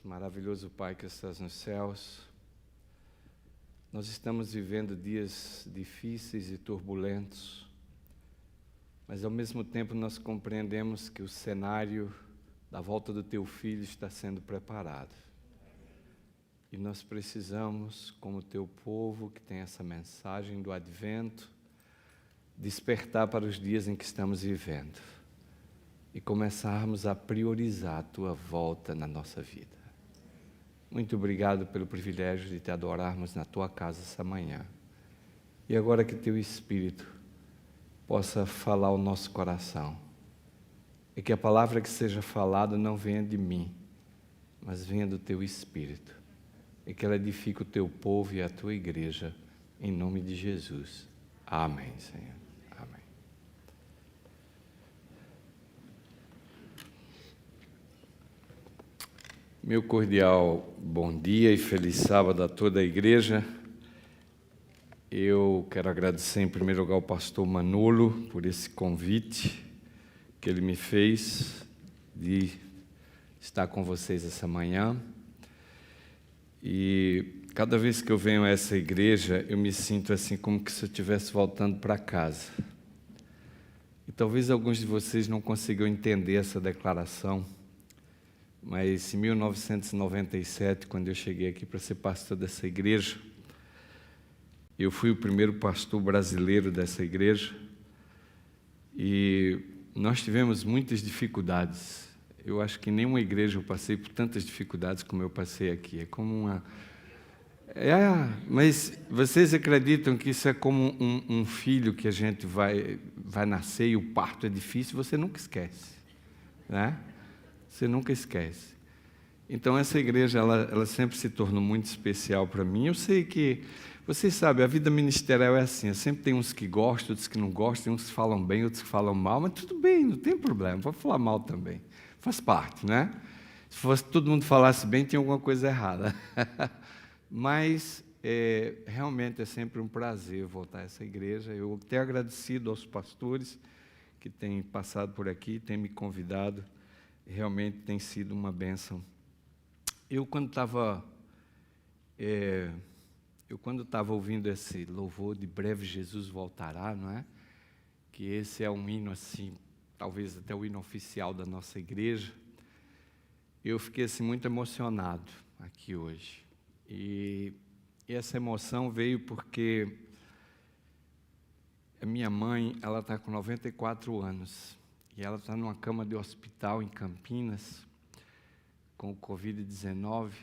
maravilhoso Pai que estás nos céus, nós estamos vivendo dias difíceis e turbulentos, mas ao mesmo tempo nós compreendemos que o cenário da volta do Teu Filho está sendo preparado. E nós precisamos, como Teu povo que tem essa mensagem do Advento, despertar para os dias em que estamos vivendo e começarmos a priorizar a Tua volta na nossa vida. Muito obrigado pelo privilégio de Te adorarmos na Tua casa essa manhã. E agora que Teu Espírito possa falar ao nosso coração, e que a palavra que seja falada não venha de mim, mas venha do Teu Espírito, e que ela edifique o Teu povo e a Tua igreja, em nome de Jesus. Amém, Senhor. Amém. Meu cordial bom dia e feliz sábado a toda a igreja. Eu quero agradecer em primeiro lugar ao pastor Manolo por esse convite que ele me fez de estar com vocês essa manhã. E cada vez que eu venho a essa igreja, eu me sinto assim como que se eu estivesse voltando para casa. E talvez alguns de vocês não consigam entender essa declaração, mas em 1997, quando eu cheguei aqui para ser pastor dessa igreja, eu fui o primeiro pastor brasileiro dessa igreja e nós tivemos muitas dificuldades. Eu acho que em nenhuma igreja eu passei por tantas dificuldades como eu passei aqui. É como uma... mas vocês acreditam que isso é como um filho que a gente vai nascer e o parto é difícil? Você nunca esquece, né? Você nunca esquece. Então, essa igreja, ela sempre se tornou muito especial para mim. Eu sei que, vocês sabem, a vida ministerial é assim, sempre tem uns que gostam, outros que não gostam, uns que falam bem, outros que falam mal, mas tudo bem, não tem problema, pode falar mal também, faz parte, né? Se fosse todo mundo falasse bem, tinha alguma coisa errada. Mas, realmente é sempre um prazer voltar a essa igreja. Eu tenho agradecido aos pastores que têm passado por aqui, têm me convidado. Realmente tem sido uma bênção. Eu quando estava ouvindo esse louvor de breve Jesus voltará, não é? Que esse é um hino assim, talvez até o hino oficial da nossa igreja. Eu fiquei assim muito emocionado aqui hoje. E essa emoção veio porque a minha mãe, ela está com 94 anos. E ela está numa cama de hospital em Campinas, com o Covid-19,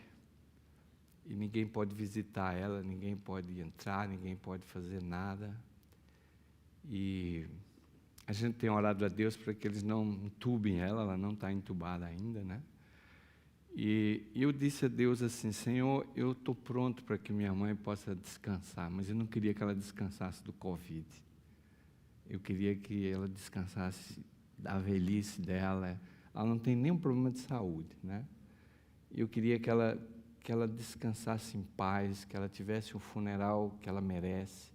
e ninguém pode visitar ela, ninguém pode entrar, ninguém pode fazer nada. E a gente tem orado a Deus para que eles não entubem ela não está entubada ainda, né? E eu disse a Deus assim, Senhor, eu estou pronto para que minha mãe possa descansar, mas eu não queria que ela descansasse do Covid. Eu queria que ela descansasse da velhice dela. Ela não tem nenhum problema de saúde, né? Eu queria que ela descansasse em paz, que ela tivesse o funeral que ela merece.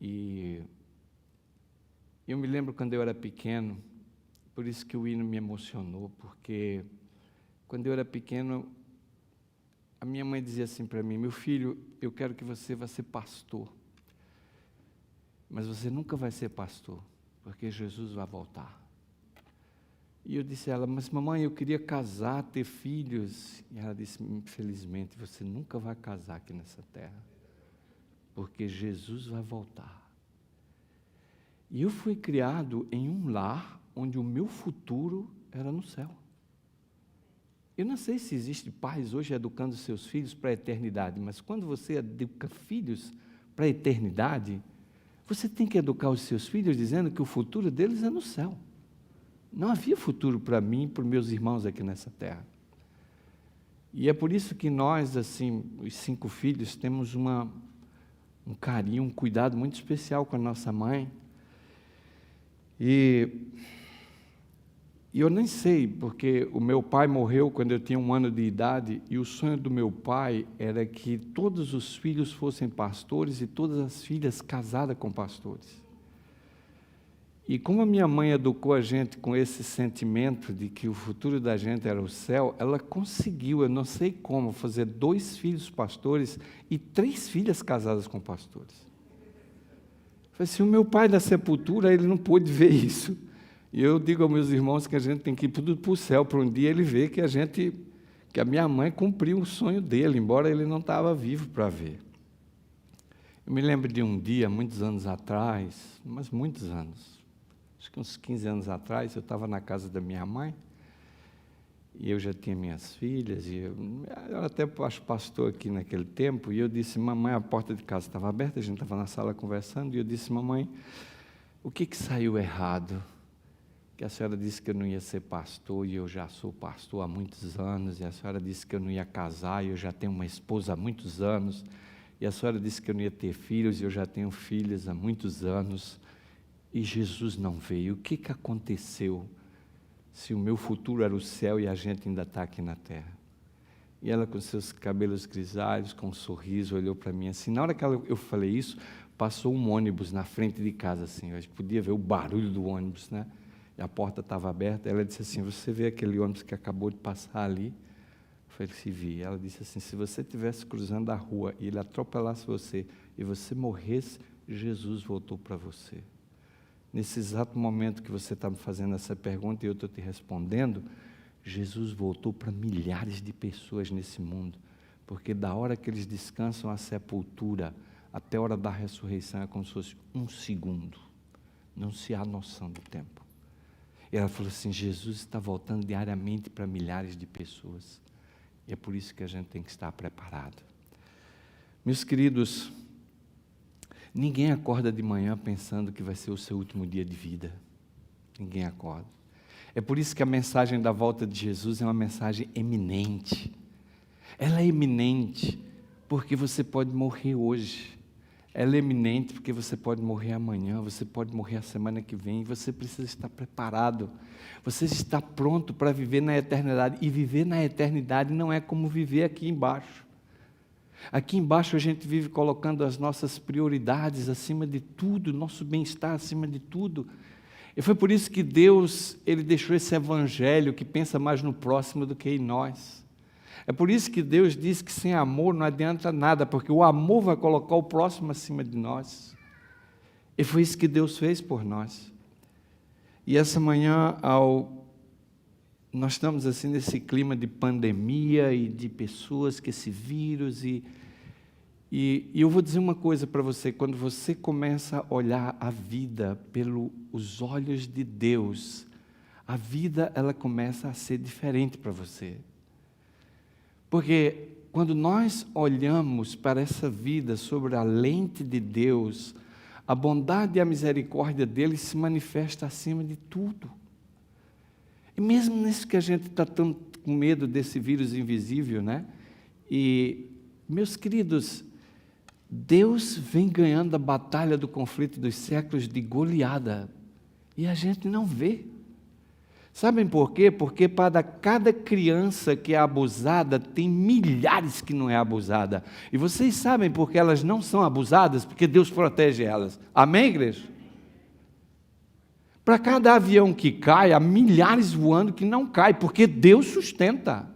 E eu me lembro quando eu era pequeno, por isso que o hino me emocionou, porque quando eu era pequeno, a minha mãe dizia assim para mim, meu filho, eu quero que você vá ser pastor, mas você nunca vai ser pastor, porque Jesus vai voltar. E eu disse a ela, mas mamãe, eu queria casar, ter filhos. E ela disse, infelizmente, você nunca vai casar aqui nessa terra, porque Jesus vai voltar. E eu fui criado em um lar onde o meu futuro era no céu. Eu não sei se existe pais hoje educando seus filhos para a eternidade, mas quando você educa filhos para a eternidade, você tem que educar os seus filhos dizendo que o futuro deles é no céu. Não havia futuro para mim e para os meus irmãos aqui nessa terra. E é por isso que nós, assim, os 5 filhos, temos um carinho, um cuidado muito especial com a nossa mãe. E eu nem sei, porque o meu pai morreu quando eu tinha 1 ano de idade, e o sonho do meu pai era que todos os filhos fossem pastores e todas as filhas casadas com pastores. E como a minha mãe educou a gente com esse sentimento de que o futuro da gente era o céu, ela conseguiu, eu não sei como, fazer 2 filhos pastores e 3 filhas casadas com pastores. Eu falei assim, o meu pai da sepultura, ele não pôde ver isso. E eu digo aos meus irmãos que a gente tem que ir tudo para o céu, para um dia ele ver que a minha mãe cumpriu o sonho dele, embora ele não estava vivo para ver. Eu me lembro de um dia, muitos anos atrás, mas muitos anos, acho que uns 15 anos atrás, eu estava na casa da minha mãe, e eu já tinha minhas filhas, e eu até acho pastor aqui naquele tempo, e eu disse, mamãe, a porta de casa estava aberta, a gente estava na sala conversando, e eu disse, mamãe, o que saiu errado? Que a senhora disse que eu não ia ser pastor, e eu já sou pastor há muitos anos, e a senhora disse que eu não ia casar, e eu já tenho uma esposa há muitos anos, e a senhora disse que eu não ia ter filhos, e eu já tenho filhas há muitos anos, e Jesus não veio. O que aconteceu se o meu futuro era o céu e a gente ainda está aqui na terra? E ela, com seus cabelos grisalhos, com um sorriso, olhou para mim assim. Na hora que eu falei isso, passou um ônibus na frente de casa, assim, a gente podia ver o barulho do ônibus, né? E a porta estava aberta. Ela disse assim, você vê aquele ônibus que acabou de passar ali? Eu falei, se vi. Ela disse assim, se você estivesse cruzando a rua e ele atropelasse você e você morresse, Jesus voltou para você. Nesse exato momento que você está me fazendo essa pergunta e eu estou te respondendo, Jesus voltou para milhares de pessoas nesse mundo, porque da hora que eles descansam a sepultura até a hora da ressurreição é como se fosse 1 segundo, não se há noção do tempo. E ela falou assim, Jesus está voltando diariamente para milhares de pessoas, e é por isso que a gente tem que estar preparado. Meus queridos, ninguém acorda de manhã pensando que vai ser o seu último dia de vida. Ninguém acorda. É por isso que a mensagem da volta de Jesus é uma mensagem eminente. Ela é eminente porque você pode morrer hoje. Ela é eminente porque você pode morrer amanhã, você pode morrer a semana que vem, e você precisa estar preparado. Você está pronto para viver na eternidade. E viver na eternidade não é como viver aqui embaixo. Aqui embaixo a gente vive colocando as nossas prioridades acima de tudo, nosso bem-estar acima de tudo. E foi por isso que Deus, Ele deixou esse evangelho que pensa mais no próximo do que em nós. É por isso que Deus diz que sem amor não adianta nada, porque o amor vai colocar o próximo acima de nós. E foi isso que Deus fez por nós. E essa manhã, nós estamos assim nesse clima de pandemia e de pessoas que esse vírus e eu vou dizer uma coisa para você, quando você começa a olhar a vida pelos olhos de Deus, a vida ela começa a ser diferente para você. Porque quando nós olhamos para essa vida sobre a lente de Deus, a bondade e a misericórdia dele se manifesta acima de tudo. E mesmo nisso que a gente está tão com medo desse vírus invisível, né? E, meus queridos, Deus vem ganhando a batalha do conflito dos séculos de goleada, e a gente não vê. Sabem por quê? Porque para cada criança que é abusada, tem milhares que não é abusada. E vocês sabem por que elas não são abusadas? Porque Deus protege elas. Amém, igreja? Para cada avião que cai, há milhares voando que não cai, porque Deus sustenta.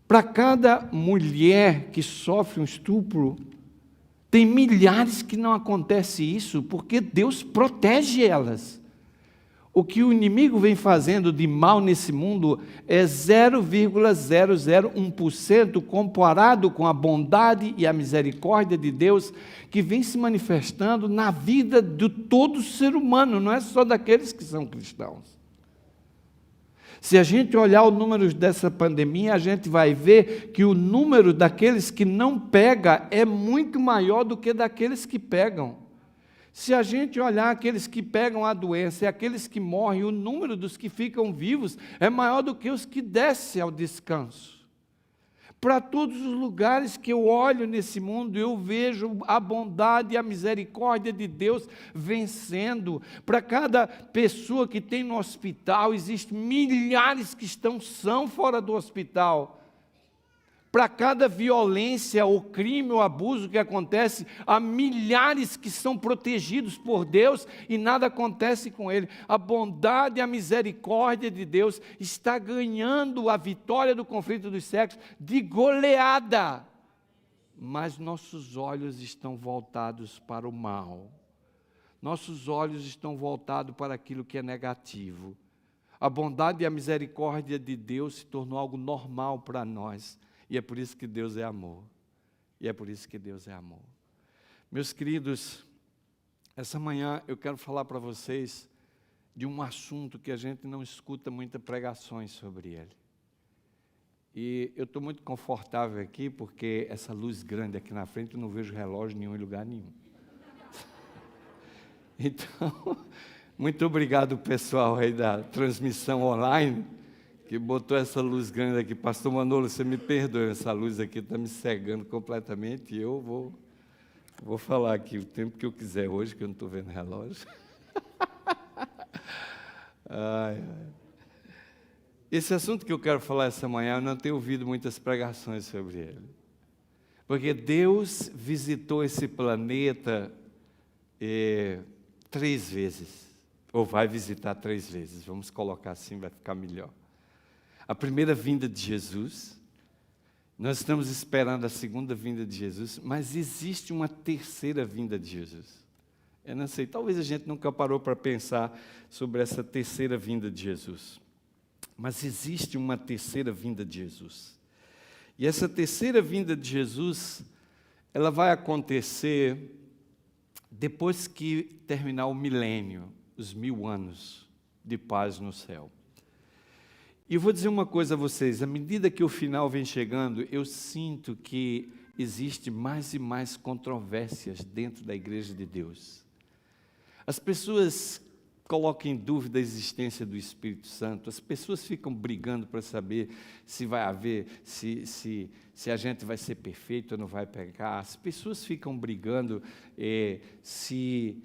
Para cada mulher que sofre um estupro, tem milhares que não acontece isso, porque Deus protege elas. O que o inimigo vem fazendo de mal nesse mundo é 0,001% comparado com a bondade e a misericórdia de Deus que vem se manifestando na vida de todo ser humano, não é só daqueles que são cristãos. Se a gente olhar os números dessa pandemia, a gente vai ver que o número daqueles que não pega é muito maior do que daqueles que pegam. Se a gente olhar aqueles que pegam a doença e aqueles que morrem, o número dos que ficam vivos é maior do que os que descem ao descanso. Para todos os lugares que eu olho nesse mundo, eu vejo a bondade e a misericórdia de Deus vencendo. Para cada pessoa que tem no hospital, existem milhares que estão são fora do hospital. Para cada violência, ou crime, ou abuso que acontece, há milhares que são protegidos por Deus e nada acontece com ele. A bondade e a misericórdia de Deus está ganhando a vitória do conflito dos séculos de goleada. Mas nossos olhos estão voltados para o mal. Nossos olhos estão voltados para aquilo que é negativo. A bondade e a misericórdia de Deus se tornou algo normal para nós. E é por isso que Deus é amor. E é por isso que Deus é amor. Meus queridos, essa manhã eu quero falar para vocês de um assunto que a gente não escuta muitas pregações sobre ele. E eu estou muito confortável aqui, porque essa luz grande aqui na frente, eu não vejo relógio nenhum em lugar nenhum. Então, muito obrigado pessoal aí da transmissão online, que botou essa luz grande aqui. Pastor Manolo, você me perdoe, essa luz aqui está me cegando completamente, e eu vou falar aqui o tempo que eu quiser hoje, que eu não estou vendo relógio. Ai. Esse assunto que eu quero falar essa manhã, eu não tenho ouvido muitas pregações sobre ele. Porque Deus visitou esse planeta 3 vezes, ou vai visitar 3 vezes, vamos colocar assim, vai ficar melhor. A primeira vinda de Jesus, nós estamos esperando a segunda vinda de Jesus, mas existe uma terceira vinda de Jesus. Eu não sei, talvez a gente nunca parou para pensar sobre essa terceira vinda de Jesus. Mas existe uma terceira vinda de Jesus. E essa terceira vinda de Jesus, ela vai acontecer depois que terminar o milênio, os 1000 anos de paz no céu. E eu vou dizer uma coisa a vocês, à medida que o final vem chegando, eu sinto que existe mais e mais controvérsias dentro da igreja de Deus. As pessoas colocam em dúvida a existência do Espírito Santo, as pessoas ficam brigando para saber se vai haver, se a gente vai ser perfeito ou não vai pecar, as pessoas ficam brigando se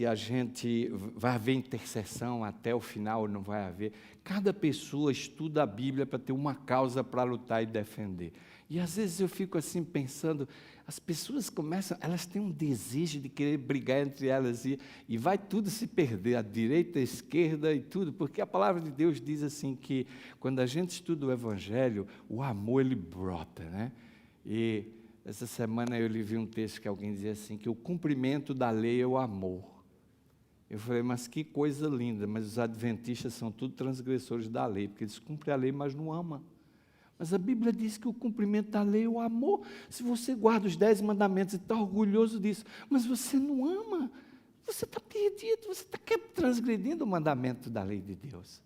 a gente vai haver intercessão até o final ou não vai haver. Cada pessoa estuda a Bíblia para ter uma causa para lutar e defender. E às vezes eu fico assim pensando, as pessoas começam, elas têm um desejo de querer brigar entre elas e vai tudo se perder, a direita, a esquerda e tudo, porque a palavra de Deus diz assim que quando a gente estuda o Evangelho, o amor ele brota, né? E essa semana eu li um texto que alguém dizia assim, que o cumprimento da lei é o amor. Eu falei, mas que coisa linda, mas os adventistas são tudo transgressores da lei, porque eles cumprem a lei, mas não amam. Mas a Bíblia diz que o cumprimento da lei é o amor. Se você guarda os 10 mandamentos e está orgulhoso disso, mas você não ama, você está perdido, você está transgredindo o mandamento da lei de Deus.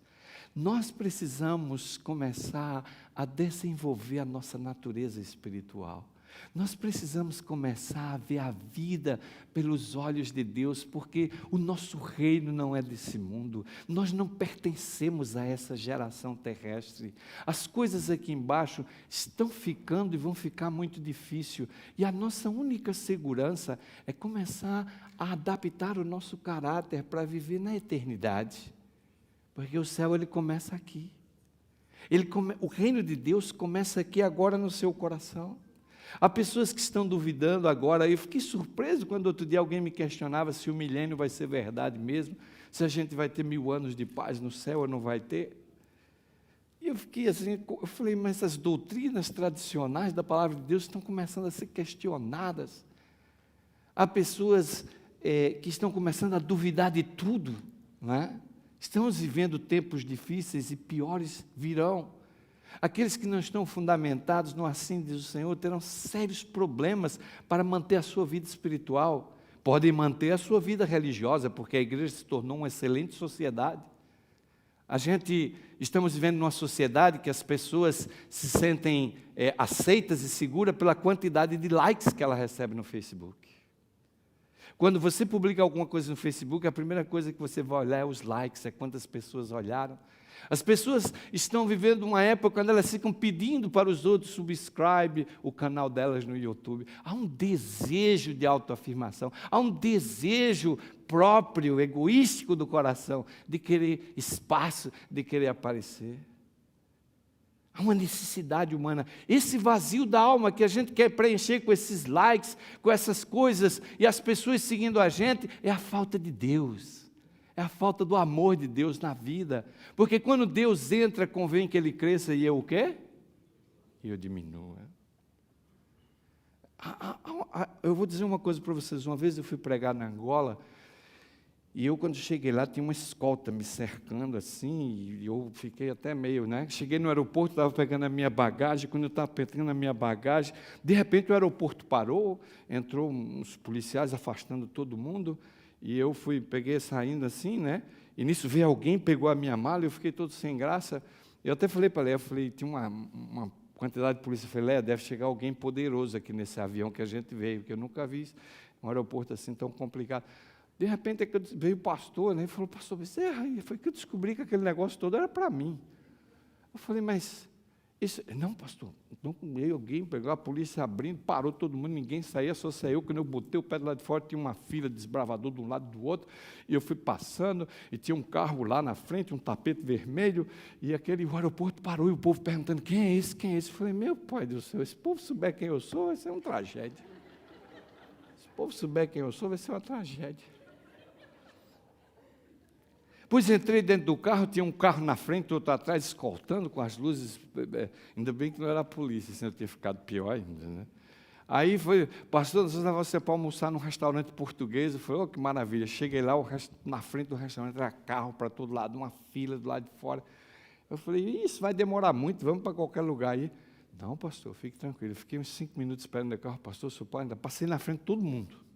Nós precisamos começar a desenvolver a nossa natureza espiritual. Nós precisamos começar a ver a vida pelos olhos de Deus, porque o nosso reino não é desse mundo, nós não pertencemos a essa geração terrestre. As coisas aqui embaixo estão ficando e vão ficar muito difícil, e a nossa única segurança é começar a adaptar o nosso caráter para viver na eternidade, porque o céu ele começa aqui, o reino de Deus começa aqui agora no seu coração. Há pessoas que estão duvidando agora. Eu fiquei surpreso quando outro dia alguém me questionava se o milênio vai ser verdade mesmo, se a gente vai ter 1000 anos de paz no céu ou não vai ter. E eu fiquei assim, eu falei, mas as doutrinas tradicionais da palavra de Deus estão começando a ser questionadas. Há pessoas que estão começando a duvidar de tudo, não é? Estamos vivendo tempos difíceis e piores virão. Aqueles que não estão fundamentados no assim diz o Senhor terão sérios problemas para manter a sua vida espiritual. Podem manter a sua vida religiosa, porque a igreja se tornou uma excelente sociedade. Estamos vivendo numa sociedade que as pessoas se sentem aceitas e seguras pela quantidade de likes que ela recebe no Facebook. Quando você publica alguma coisa no Facebook, a primeira coisa que você vai olhar é os likes, é quantas pessoas olharam. As pessoas estão vivendo uma época quando elas ficam pedindo para os outros subscribe o canal delas no YouTube. Há um desejo de autoafirmação, há um desejo próprio, egoístico do coração, de querer espaço, de querer aparecer. Há uma necessidade humana. Esse vazio da alma que a gente quer preencher com esses likes, com essas coisas, e as pessoas seguindo a gente, é a falta de Deus. É a falta do amor de Deus na vida. Porque quando Deus entra, convém que Ele cresça e eu o quê? E eu diminua. Eu vou dizer uma coisa para vocês. Uma vez eu fui pregar na Angola, e eu, quando cheguei lá, tinha uma escolta me cercando assim, e eu fiquei até meio, né? Cheguei no aeroporto, estava pegando a minha bagagem, quando eu estava pegando a minha bagagem, de repente o aeroporto parou, entrou uns policiais afastando todo mundo, e eu peguei saindo assim, né? E nisso veio alguém, pegou a minha mala, eu fiquei todo sem graça. Eu até falei para Léa, tinha uma quantidade de polícia, eu falei, Léa, deve chegar alguém poderoso aqui nesse avião que a gente veio, que eu nunca vi um aeroporto assim tão complicado. De repente, veio o pastor, né, e falou, pastor, foi que eu descobri que aquele negócio todo era para mim. Eu falei, mas, não, pastor, não, alguém pegou a polícia abrindo, parou todo mundo, ninguém saía, só saiu. Quando eu botei o pé do lado de fora, tinha uma fila de desbravador de um lado e do outro, e eu fui passando, e tinha um carro lá na frente, um tapete vermelho, e o aeroporto parou, e o povo perguntando, quem é esse, quem é esse? Eu falei, meu pai do céu, se o povo souber quem eu sou, vai ser uma tragédia. Se o povo souber quem eu sou, vai ser uma tragédia. Pois entrei dentro do carro, tinha um carro na frente, outro atrás, escoltando com as luzes. Ainda bem que não era a polícia, senão eu teria ficado pior ainda, né? Aí foi, pastor, nós vamos você para almoçar num restaurante português. Eu falei, oh, que maravilha. Cheguei lá, na frente do restaurante era carro para todo lado, uma fila do lado de fora. Eu falei, isso vai demorar muito, vamos para qualquer lugar aí. Não, pastor, fique tranquilo. Eu fiquei uns 5 minutos esperando o carro, pastor, seu pai, ainda passei na frente de todo mundo.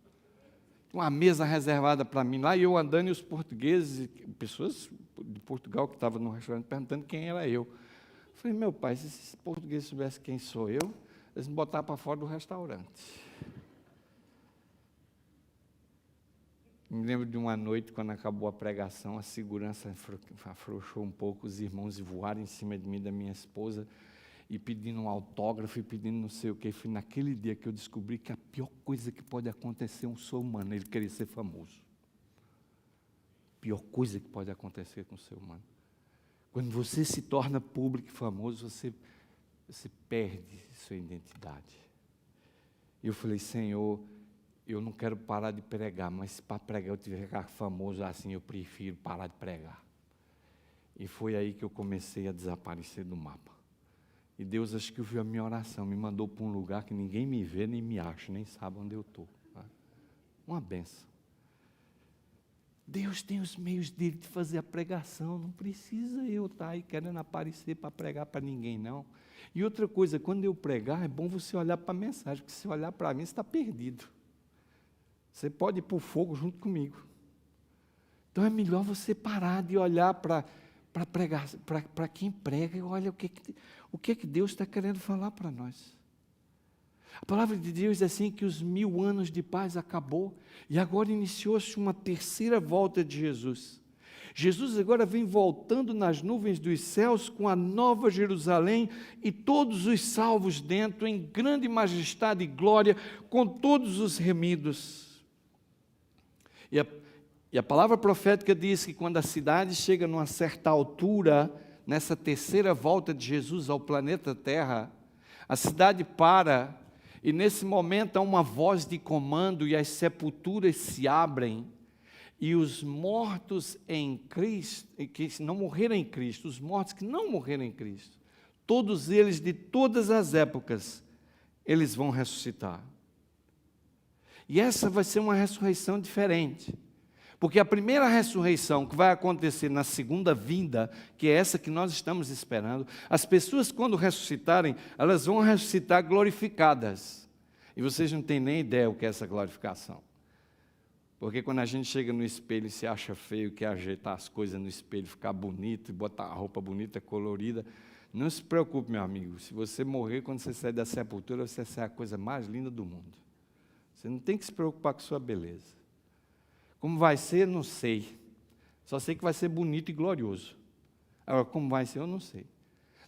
Uma mesa reservada para mim lá, e eu andando, e os portugueses, pessoas de Portugal que estavam no restaurante, perguntando quem era eu. Eu falei, meu pai, se esses portugueses soubessem quem sou eu, eles me botaram para fora do restaurante. Me lembro de uma noite, quando acabou a pregação, a segurança afrouxou um pouco, os irmãos voaram em cima de mim, da minha esposa, e pedindo um autógrafo, e pedindo não sei o quê. Foi naquele dia que eu descobri que a pior coisa que pode acontecer a um ser humano é ele querer ser famoso. A pior coisa que pode acontecer com o ser humano. Quando você se torna público e famoso, você perde sua identidade. E eu falei, Senhor, eu não quero parar de pregar, mas se para pregar eu tiver que ficar famoso assim, eu prefiro parar de pregar. E foi aí que eu comecei a desaparecer do mapa. E Deus, acho que ouviu a minha oração, me mandou para um lugar que ninguém me vê, nem me acha, nem sabe onde eu estou. Uma benção. Deus tem os meios dele de fazer a pregação, não precisa eu estar aí querendo aparecer para pregar para ninguém, não. E outra coisa, quando eu pregar, é bom você olhar para a mensagem, porque se olhar para mim, você está perdido. Você pode ir para o fogo junto comigo. Então é melhor você parar de olhar para pregar, para quem prega, e olha o que Deus está querendo falar para nós. A palavra de Deus é assim, que os 1000 anos de paz acabou, e agora iniciou-se uma terceira volta de Jesus. Jesus agora vem voltando nas nuvens dos céus com a nova Jerusalém e todos os salvos dentro, em grande majestade e glória, com todos os remidos. E a palavra profética diz que quando a cidade chega numa certa altura, nessa terceira volta de Jesus ao planeta Terra, a cidade para, e nesse momento há uma voz de comando, e as sepulturas se abrem, e os mortos em Cristo, que não morreram em Cristo, os mortos que não morreram em Cristo, todos eles de todas as épocas, eles vão ressuscitar. E essa vai ser uma ressurreição diferente. Porque a primeira ressurreição que vai acontecer na segunda vinda, que é essa que nós estamos esperando, as pessoas quando ressuscitarem, elas vão ressuscitar glorificadas. E vocês não têm nem ideia o que é essa glorificação. Porque quando a gente chega no espelho e se acha feio, quer ajeitar as coisas no espelho, ficar bonito, botar a roupa bonita, colorida, não se preocupe, meu amigo, se você morrer, quando você sair da sepultura, você será a coisa mais linda do mundo. Você não tem que se preocupar com sua beleza. Como vai ser, não sei. Só sei que vai ser bonito e glorioso. Agora, como vai ser, eu não sei.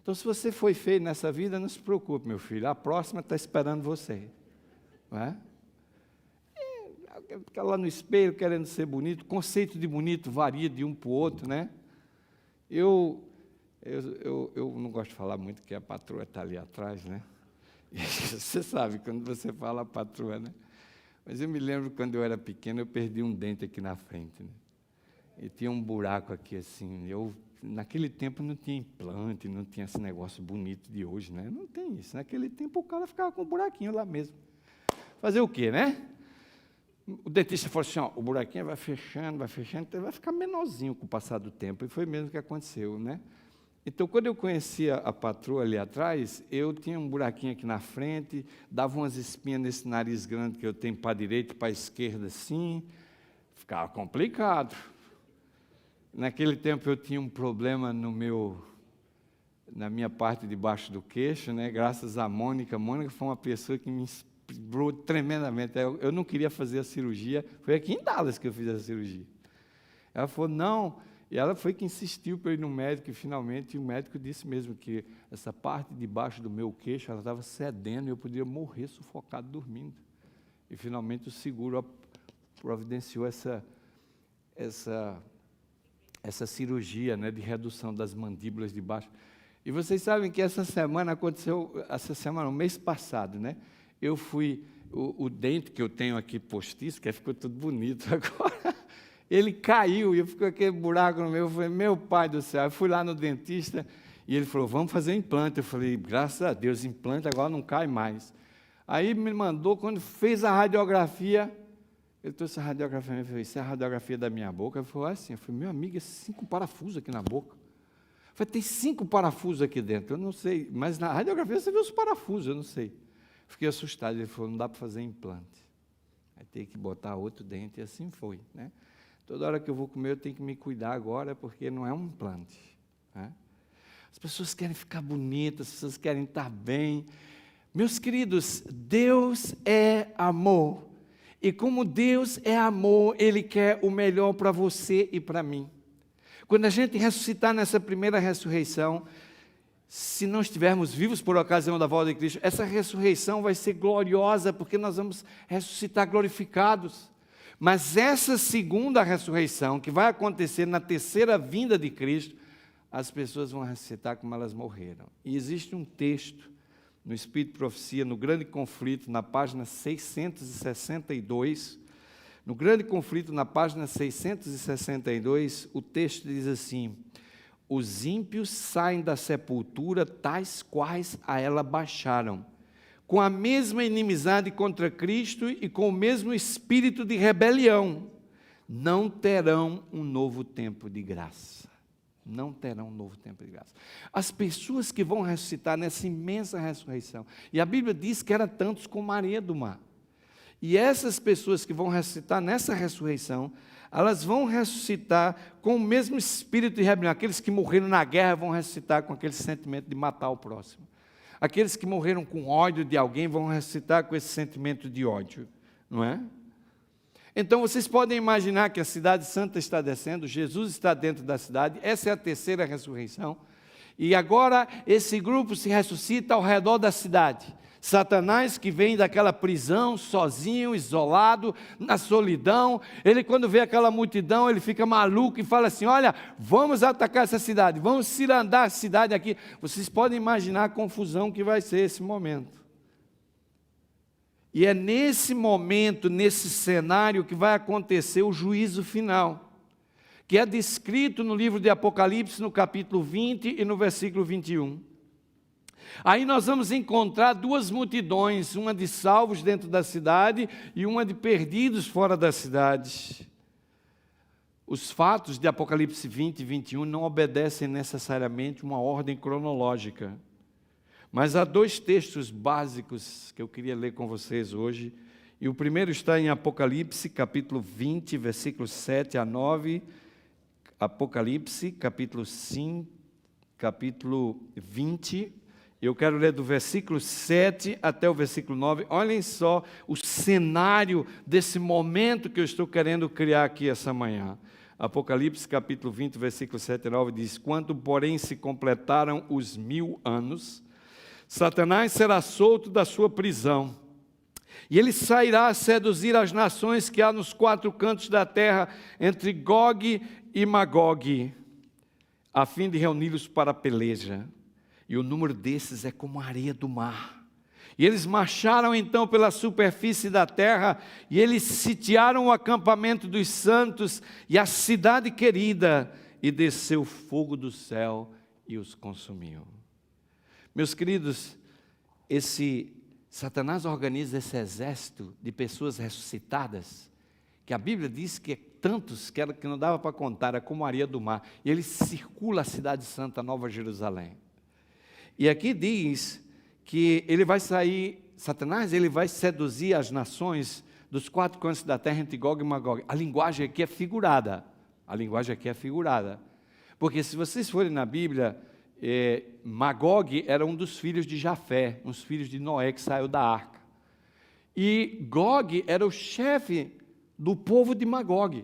Então, se você foi feio nessa vida, não se preocupe, meu filho. A próxima está esperando você. Não é? Ficar lá no espelho querendo ser bonito. O conceito de bonito varia de um para o outro, né? Eu não gosto de falar muito, que a patroa está ali atrás, né? E você sabe, quando você fala a patroa, né? Mas eu me lembro, quando eu era pequeno, eu perdi um dente aqui na frente, né? E tinha um buraco aqui, assim. Naquele tempo não tinha implante, não tinha esse negócio bonito de hoje, né? Não tem isso. Naquele tempo o cara ficava com um buraquinho lá mesmo. Fazer o quê, né? O dentista falou assim, ó, o buraquinho vai fechando, então vai ficar menorzinho com o passar do tempo. E foi mesmo que aconteceu, né? Então, quando eu conhecia a patroa ali atrás, eu tinha um buraquinho aqui na frente, dava umas espinhas nesse nariz grande que eu tenho para a direita e para a esquerda, assim. Ficava complicado. Naquele tempo eu tinha um problema na minha parte de baixo do queixo, né? Graças à Mônica. A Mônica foi uma pessoa que me inspirou tremendamente. Eu não queria fazer a cirurgia. Foi aqui em Dallas que eu fiz a cirurgia. Ela falou, não. E ela foi que insistiu para ir no médico, e finalmente o médico disse mesmo que essa parte de baixo do meu queixo, ela estava cedendo e eu podia morrer sufocado dormindo. E finalmente o seguro providenciou essa cirurgia, né, de redução das mandíbulas de baixo. E vocês sabem que essa semana aconteceu, no mês passado, né? Eu fui, o dente que eu tenho aqui postiço, que ficou tudo bonito agora, ele caiu e ficou aquele buraco no meu. Eu falei, meu pai do céu. Eu fui lá no dentista e ele falou, vamos fazer implante. Eu falei, graças a Deus, implante agora não cai mais. Aí me mandou, quando fez a radiografia, ele trouxe a radiografia, eu falei, isso é a radiografia da minha boca? Ele falou assim, eu falei, meu amigo, 5 parafusos aqui na boca. Eu falei, tem 5 parafusos aqui dentro, eu não sei, mas na radiografia você vê os parafusos, eu não sei. Fiquei assustado, ele falou, não dá para fazer implante. Aí tem que botar outro dente, e assim foi, né? Toda hora que eu vou comer, eu tenho que me cuidar agora, porque não é um implante, né? As pessoas querem ficar bonitas, as pessoas querem estar bem. Meus queridos, Deus é amor. E como Deus é amor, Ele quer o melhor para você e para mim. Quando a gente ressuscitar nessa primeira ressurreição, se não estivermos vivos por ocasião da volta de Cristo, essa ressurreição vai ser gloriosa, porque nós vamos ressuscitar glorificados. Mas essa segunda ressurreição, que vai acontecer na terceira vinda de Cristo, as pessoas vão ressuscitar como elas morreram. E existe um texto no Espírito de Profecia, no Grande Conflito, na página 662, no Grande Conflito, na página 662, o texto diz assim, os ímpios saem da sepultura, tais quais a ela baixaram, com a mesma inimizade contra Cristo e com o mesmo espírito de rebelião, não terão um novo tempo de graça. Não terão um novo tempo de graça. As pessoas que vão ressuscitar nessa imensa ressurreição, e a Bíblia diz que eram tantos como a areia do mar. E essas pessoas que vão ressuscitar nessa ressurreição, elas vão ressuscitar com o mesmo espírito de rebelião. Aqueles que morreram na guerra vão ressuscitar com aquele sentimento de matar o próximo. Aqueles que morreram com ódio de alguém vão ressuscitar com esse sentimento de ódio, não é? Então, vocês podem imaginar que a cidade santa está descendo, Jesus está dentro da cidade, essa é a terceira ressurreição, e agora esse grupo se ressuscita ao redor da cidade. Satanás, que vem daquela prisão, sozinho, isolado, na solidão, ele quando vê aquela multidão, ele fica maluco e fala assim, olha, vamos atacar essa cidade, vamos cirandar a cidade aqui. Vocês podem imaginar a confusão que vai ser esse momento. E é nesse momento, nesse cenário, que vai acontecer o juízo final, que é descrito no livro de Apocalipse, no capítulo 20 e no versículo 21. Aí nós vamos encontrar 2 multidões, uma de salvos dentro da cidade e uma de perdidos fora da cidade. Os fatos de Apocalipse 20 e 21 não obedecem necessariamente uma ordem cronológica. Mas há 2 textos básicos que eu queria ler com vocês hoje. E o primeiro está em Apocalipse, capítulo 20, versículos 7 a 9. Apocalipse, capítulo 20. Eu quero ler do versículo 7 até o versículo 9. Olhem só o cenário desse momento que eu estou querendo criar aqui essa manhã. Apocalipse, capítulo 20, versículo 7 e 9 diz, quando, porém, se completaram os 1000 anos, Satanás será solto da sua prisão, e ele sairá a seduzir as nações que há nos 4 cantos da terra, entre Gog e Magog, a fim de reuni-los para a peleja, e o número desses é como a areia do mar. E eles marcharam então pela superfície da terra, e eles sitiaram o acampamento dos santos e a cidade querida, e desceu fogo do céu e os consumiu. Meus queridos, Satanás organiza esse exército de pessoas ressuscitadas, que a Bíblia diz que é tantos que não dava para contar, é como a areia do mar, e ele circula a cidade santa, Nova Jerusalém. E aqui diz que ele vai sair, Satanás, ele vai seduzir as nações dos 4 cantos da terra entre Gog e Magog. A linguagem aqui é figurada, porque se vocês forem na Bíblia, Magog era um dos filhos de Jafé, uns filhos de Noé que saiu da arca. E Gog era o chefe do povo de Magog.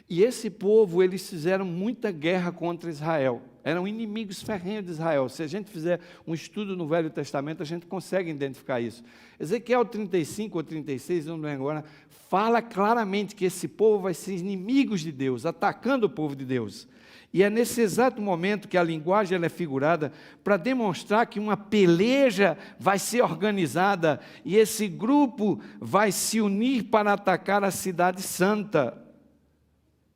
E esse povo, eles fizeram muita guerra contra Israel. Eram inimigos ferrenhos de Israel. Se a gente fizer um estudo no Velho Testamento, a gente consegue identificar isso. Ezequiel 35 ou 36, não lembro agora, fala claramente que esse povo vai ser inimigos de Deus, atacando o povo de Deus. E é nesse exato momento que a linguagem ela é figurada para demonstrar que uma peleja vai ser organizada e esse grupo vai se unir para atacar a cidade santa.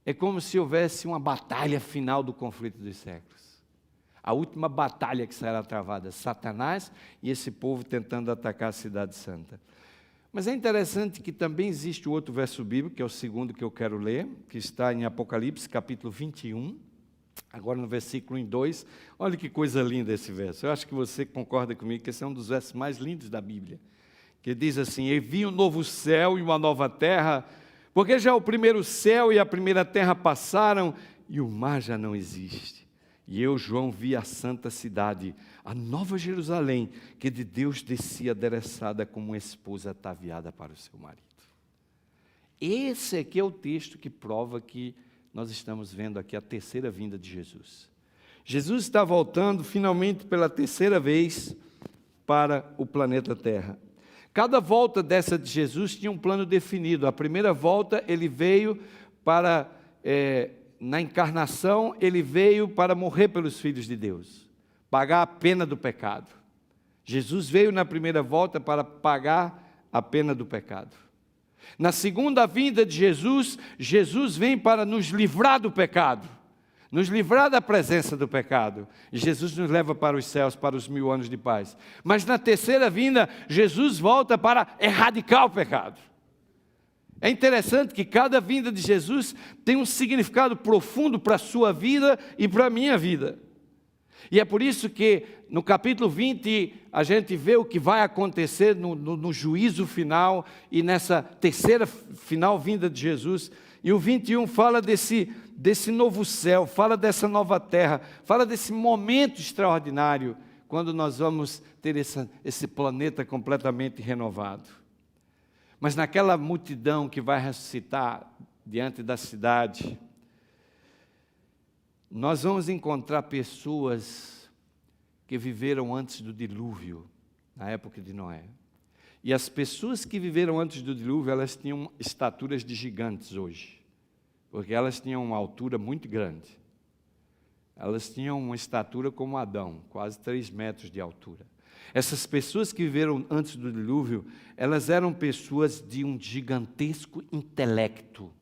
É como se houvesse uma batalha final do conflito dos séculos. A última batalha que será travada, Satanás e esse povo tentando atacar a cidade santa. Mas é interessante que também existe outro verso bíblico, que é o segundo que eu quero ler, que está em Apocalipse, capítulo 21, agora no versículo 2. Olha que coisa linda esse verso. Eu acho que você concorda comigo que esse é um dos versos mais lindos da Bíblia. Que diz assim: "E vi um novo céu e uma nova terra, porque já o primeiro céu e a primeira terra passaram, e o mar já não existe. E eu, João, vi a santa cidade, a nova Jerusalém, que de Deus descia adereçada como uma esposa ataviada para o seu marido." Esse aqui é o texto que prova que nós estamos vendo aqui a terceira vinda de Jesus. Jesus está voltando finalmente pela terceira vez para o planeta Terra. Cada volta dessa de Jesus tinha um plano definido. A primeira volta ele veio para, na encarnação, ele veio para morrer pelos filhos de Deus, pagar a pena do pecado. Jesus veio na primeira volta para pagar a pena do pecado. Na segunda vinda de Jesus, Jesus vem para nos livrar do pecado, nos livrar da presença do pecado. E Jesus nos leva para os céus, para os 1000 anos de paz. Mas na terceira vinda, Jesus volta para erradicar o pecado. É interessante que cada vinda de Jesus tem um significado profundo para a sua vida e para a minha vida. E é por isso que no capítulo 20 a gente vê o que vai acontecer no juízo final e nessa terceira final vinda de Jesus. E o 21 fala desse novo céu, fala dessa nova terra, fala desse momento extraordinário, quando nós vamos ter esse planeta completamente renovado. Mas naquela multidão que vai ressuscitar diante da cidade, nós vamos encontrar pessoas que viveram antes do dilúvio, na época de Noé. E as pessoas que viveram antes do dilúvio, elas tinham estaturas de gigantes hoje, porque elas tinham uma altura muito grande. Elas tinham uma estatura como Adão, quase 3 metros de altura. Essas pessoas que viveram antes do dilúvio, elas eram pessoas de um gigantesco intelecto.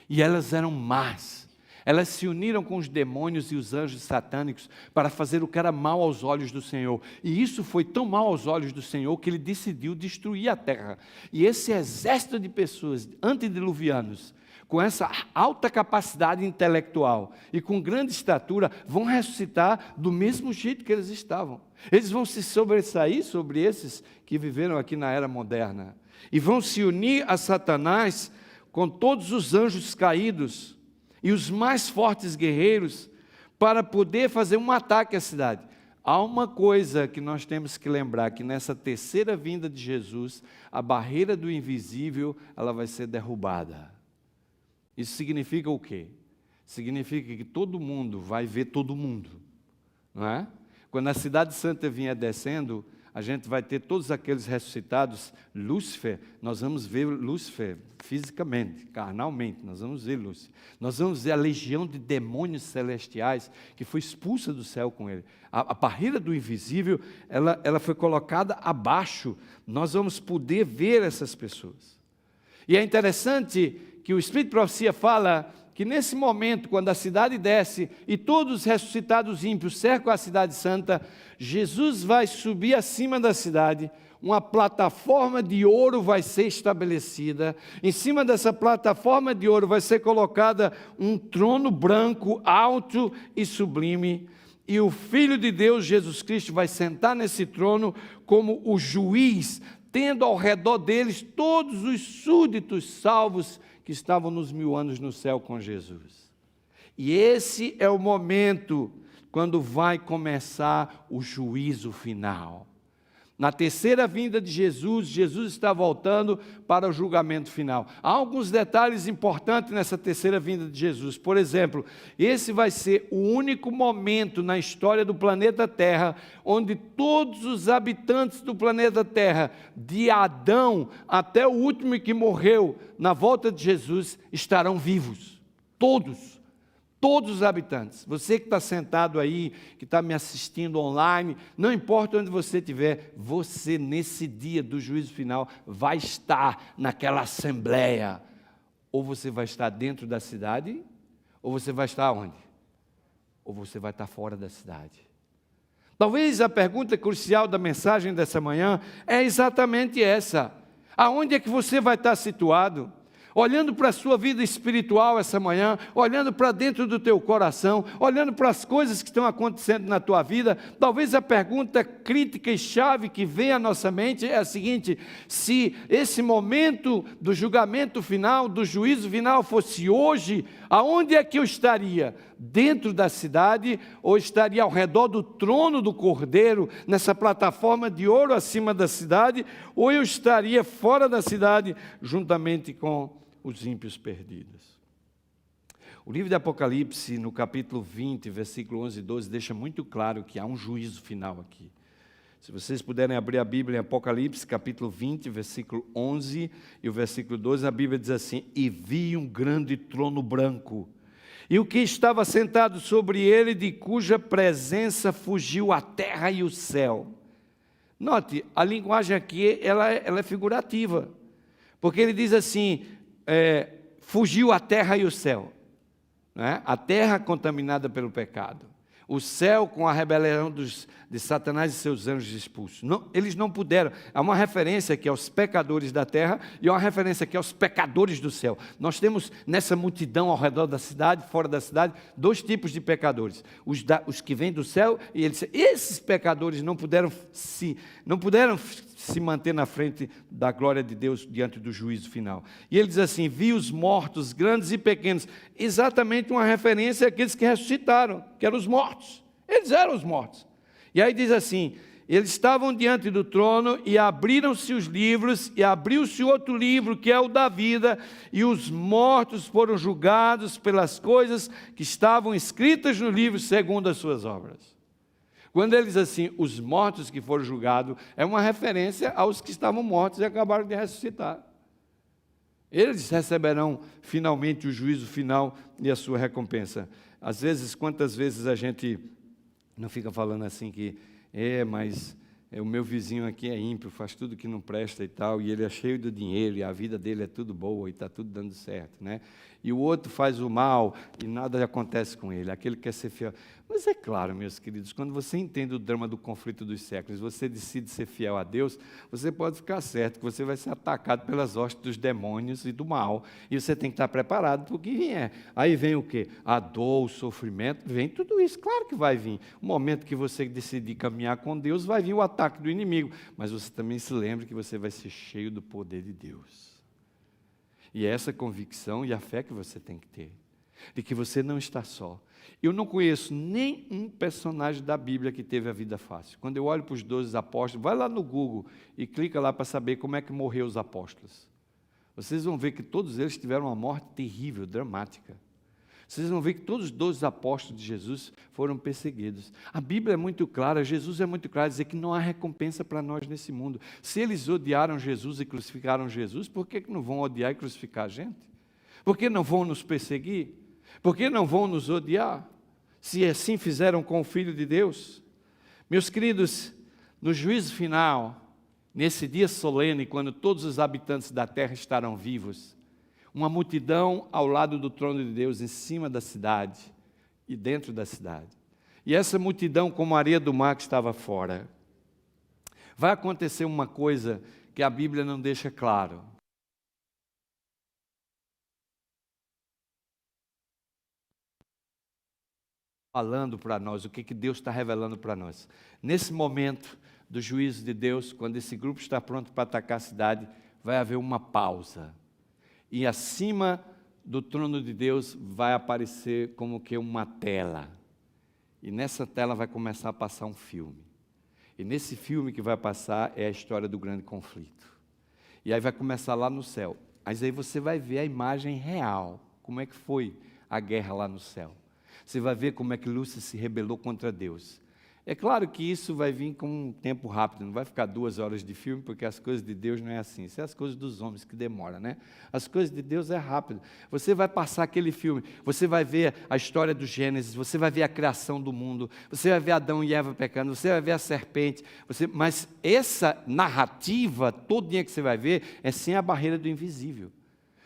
E elas eram más. Elas se uniram com os demônios e os anjos satânicos para fazer o que era mal aos olhos do Senhor. E isso foi tão mal aos olhos do Senhor que ele decidiu destruir a terra. E esse exército de pessoas antediluvianos, com essa alta capacidade intelectual e com grande estatura, vão ressuscitar do mesmo jeito que eles estavam. Eles vão se sobressair sobre esses que viveram aqui na era moderna. E vão se unir a Satanás com todos os anjos caídos e os mais fortes guerreiros para poder fazer um ataque à cidade. Há uma coisa que nós temos que lembrar, que nessa terceira vinda de Jesus, a barreira do invisível, ela vai ser derrubada. Isso significa o quê? Significa que todo mundo vai ver todo mundo, não é? Quando a cidade santa vinha descendo, a gente vai ter todos aqueles ressuscitados. Lúcifer, nós vamos ver Lúcifer fisicamente, carnalmente, nós vamos ver Lúcifer. Nós vamos ver a legião de demônios celestiais que foi expulsa do céu com ele. A barreira do invisível, ela foi colocada abaixo. Nós vamos poder ver essas pessoas. E é interessante que o Espírito de Profecia fala que nesse momento, quando a cidade desce e todos os ressuscitados ímpios cercam a cidade santa, Jesus vai subir acima da cidade, uma plataforma de ouro vai ser estabelecida, em cima dessa plataforma de ouro vai ser colocada um trono branco, alto e sublime, e o Filho de Deus, Jesus Cristo, vai sentar nesse trono como o juiz, tendo ao redor deles todos os súditos salvos que estavam nos 1000 anos no céu com Jesus. E esse é o momento quando vai começar o juízo final. Na terceira vinda de Jesus, Jesus está voltando para o julgamento final. Há alguns detalhes importantes nessa terceira vinda de Jesus. Por exemplo, esse vai ser o único momento na história do planeta Terra onde todos os habitantes do planeta Terra, de Adão até o último que morreu na volta de Jesus, estarão vivos. Todos os habitantes, você que está sentado aí, que está me assistindo online, não importa onde você estiver, você nesse dia do juízo final vai estar naquela assembleia. Ou você vai estar dentro da cidade, ou você vai estar onde? Ou você vai estar fora da cidade. Talvez a pergunta crucial da mensagem dessa manhã é exatamente essa. Aonde é que você vai estar situado? Olhando para a sua vida espiritual essa manhã, olhando para dentro do teu coração, olhando para as coisas que estão acontecendo na tua vida, talvez a pergunta crítica e chave que vem à nossa mente é a seguinte: se esse momento do julgamento final, do juízo final fosse hoje, aonde é que eu estaria? Dentro da cidade, ou estaria ao redor do trono do Cordeiro, nessa plataforma de ouro acima da cidade, ou eu estaria fora da cidade, juntamente com os ímpios perdidos. O livro de Apocalipse, no capítulo 20, versículo 11 e 12, deixa muito claro que há um juízo final aqui. Se vocês puderem abrir a Bíblia em Apocalipse, capítulo 20, versículo 11 e o versículo 12, a Bíblia diz assim: e vi um grande trono branco, e o que estava sentado sobre ele, de cuja presença fugiu a terra e o céu. Note, a linguagem aqui ela é figurativa, porque ele diz assim, fugiu a terra e o céu, né? A terra contaminada pelo pecado, o céu com a rebelião de Satanás e seus anjos expulsos. Não, eles não puderam. Há uma referência aqui aos pecadores da terra e uma referência aqui aos pecadores do céu. Nós temos nessa multidão ao redor da cidade, fora da cidade, dois tipos de pecadores. Os que vêm do céu, e esses pecadores não puderam se manter na frente da glória de Deus diante do juízo final. E ele diz assim: vi os mortos, grandes e pequenos, exatamente uma referência àqueles que ressuscitaram, que eram os mortos. Eles eram os mortos. E aí diz assim: eles estavam diante do trono e abriram-se os livros, e abriu-se outro livro, que é o da vida, e os mortos foram julgados pelas coisas que estavam escritas no livro segundo as suas obras. Quando ele diz assim, os mortos que foram julgados, é uma referência aos que estavam mortos e acabaram de ressuscitar. Eles receberão finalmente o juízo final e a sua recompensa. Às vezes, quantas vezes a gente não fica falando assim que, mas o meu vizinho aqui é ímpio, faz tudo que não presta e tal, e ele é cheio de dinheiro, e a vida dele é tudo boa, e está tudo dando certo, né? E o outro faz o mal, e nada acontece com ele, aquele quer ser fiel. Mas é claro, meus queridos, quando você entende o drama do conflito dos séculos, você decide ser fiel a Deus, você pode ficar certo que você vai ser atacado pelas hostes dos demônios e do mal, e você tem que estar preparado para o que vier. Aí vem o quê? A dor, o sofrimento, vem tudo isso, claro que vai vir. O momento que você decidir caminhar com Deus, vai vir o ataque do inimigo, mas você também se lembre que você vai ser cheio do poder de Deus. E é essa convicção e a fé que você tem que ter, de que você não está só. Eu não conheço nenhum personagem da Bíblia que teve a vida fácil. Quando eu olho para os 12 apóstolos, vai lá no Google e clica lá para saber como é que morreram os apóstolos. Vocês vão ver que todos eles tiveram uma morte terrível, dramática. Vocês vão ver que todos os 12 apóstolos de Jesus foram perseguidos. A Bíblia é muito clara, Jesus é muito claro, dizer que não há recompensa para nós nesse mundo. Se eles odiaram Jesus e crucificaram Jesus, por que não vão odiar e crucificar a gente? Por que não vão nos perseguir? Por que não vão nos odiar? Se assim fizeram com o Filho de Deus. Meus queridos, no juízo final, nesse dia solene, quando todos os habitantes da terra estarão vivos, uma multidão ao lado do trono de Deus, em cima da cidade e dentro da cidade. E essa multidão, como a areia do mar que estava fora. Vai acontecer uma coisa que a Bíblia não deixa claro. Falando para nós, o que Deus está revelando para nós. Nesse momento do juízo de Deus, quando esse grupo está pronto para atacar a cidade, vai haver uma pausa. E acima do trono de Deus vai aparecer como que uma tela. E nessa tela vai começar a passar um filme. E nesse filme que vai passar é a história do grande conflito. E aí vai começar lá no céu. Mas aí você vai ver a imagem real, como é que foi a guerra lá no céu. Você vai ver como é que Lúcifer se rebelou contra Deus. É claro que isso vai vir com um tempo rápido, não vai ficar 2 horas de filme, porque as coisas de Deus não é assim. Isso é as coisas dos homens que demoram, né? As coisas de Deus é rápido. Você vai passar aquele filme, você vai ver a história do Gênesis, você vai ver a criação do mundo, você vai ver Adão e Eva pecando, você vai ver a serpente, mas essa narrativa, todinha que você vai ver, é sem a barreira do invisível.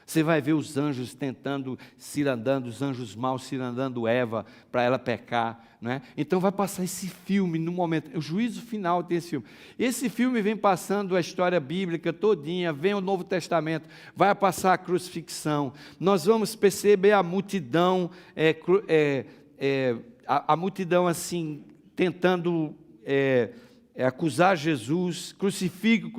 Você vai ver os anjos tentando, cirandando, os anjos maus cirandando Eva para ela pecar, não é? Então vai passar esse filme no momento, o juízo final tem esse filme. Esse filme vem passando a história bíblica todinha, vem o Novo Testamento, vai passar a crucifixão. Nós vamos perceber a multidão, a multidão assim, tentando acusar Jesus, crucifique.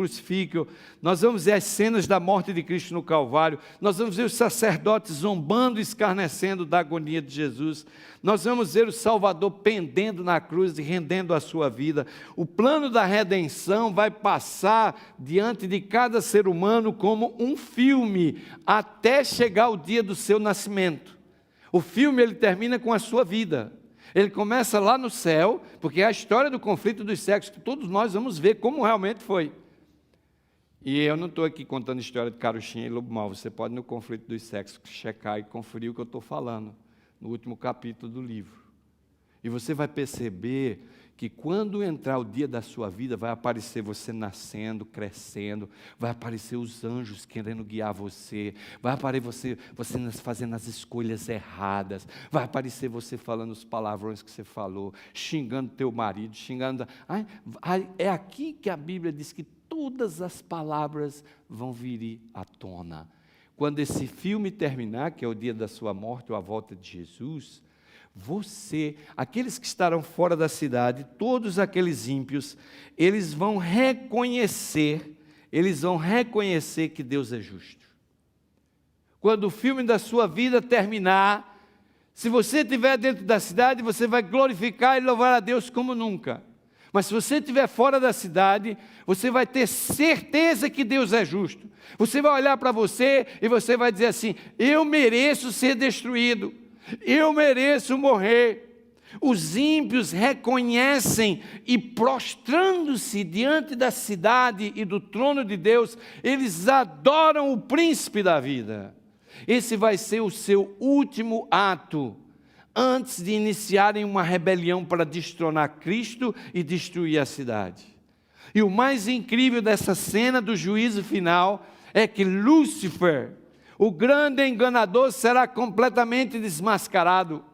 Nós vamos ver as cenas da morte de Cristo no Calvário, nós vamos ver os sacerdotes zombando e escarnecendo da agonia de Jesus, nós vamos ver o Salvador pendendo na cruz e rendendo a sua vida. O plano da redenção vai passar diante de cada ser humano como um filme, até chegar o dia do seu nascimento. O filme ele termina com a sua vida. Ele começa lá no céu, porque é a história do conflito dos sexos, que todos nós vamos ver como realmente foi. E eu não estou aqui contando história de Caruchinha e Lobo Mau, você pode no conflito dos sexos checar e conferir o que eu estou falando, no último capítulo do livro. E você vai perceber que quando entrar o dia da sua vida, vai aparecer você nascendo, crescendo, vai aparecer os anjos querendo guiar você, vai aparecer você fazendo as escolhas erradas, vai aparecer você falando os palavrões que você falou, xingando teu marido, xingando... É aqui que a Bíblia diz que todas as palavras vão vir à tona. Quando esse filme terminar, que é o dia da sua morte ou a volta de Jesus... aqueles que estarão fora da cidade, todos aqueles ímpios, eles vão reconhecer que Deus é justo. Quando o filme da sua vida terminar, se você estiver dentro da cidade, você vai glorificar e louvar a Deus como nunca. Mas se você estiver fora da cidade, você vai ter certeza que Deus é justo. Você vai olhar para você e você vai dizer assim: eu mereço ser destruído. Eu mereço morrer. Os ímpios reconhecem e prostrando-se diante da cidade e do trono de Deus, eles adoram o príncipe da vida. Esse vai ser o seu último ato, antes de iniciarem uma rebelião para destronar Cristo e destruir a cidade. E o mais incrível dessa cena do juízo final é que Lúcifer, o grande enganador, será completamente desmascarado.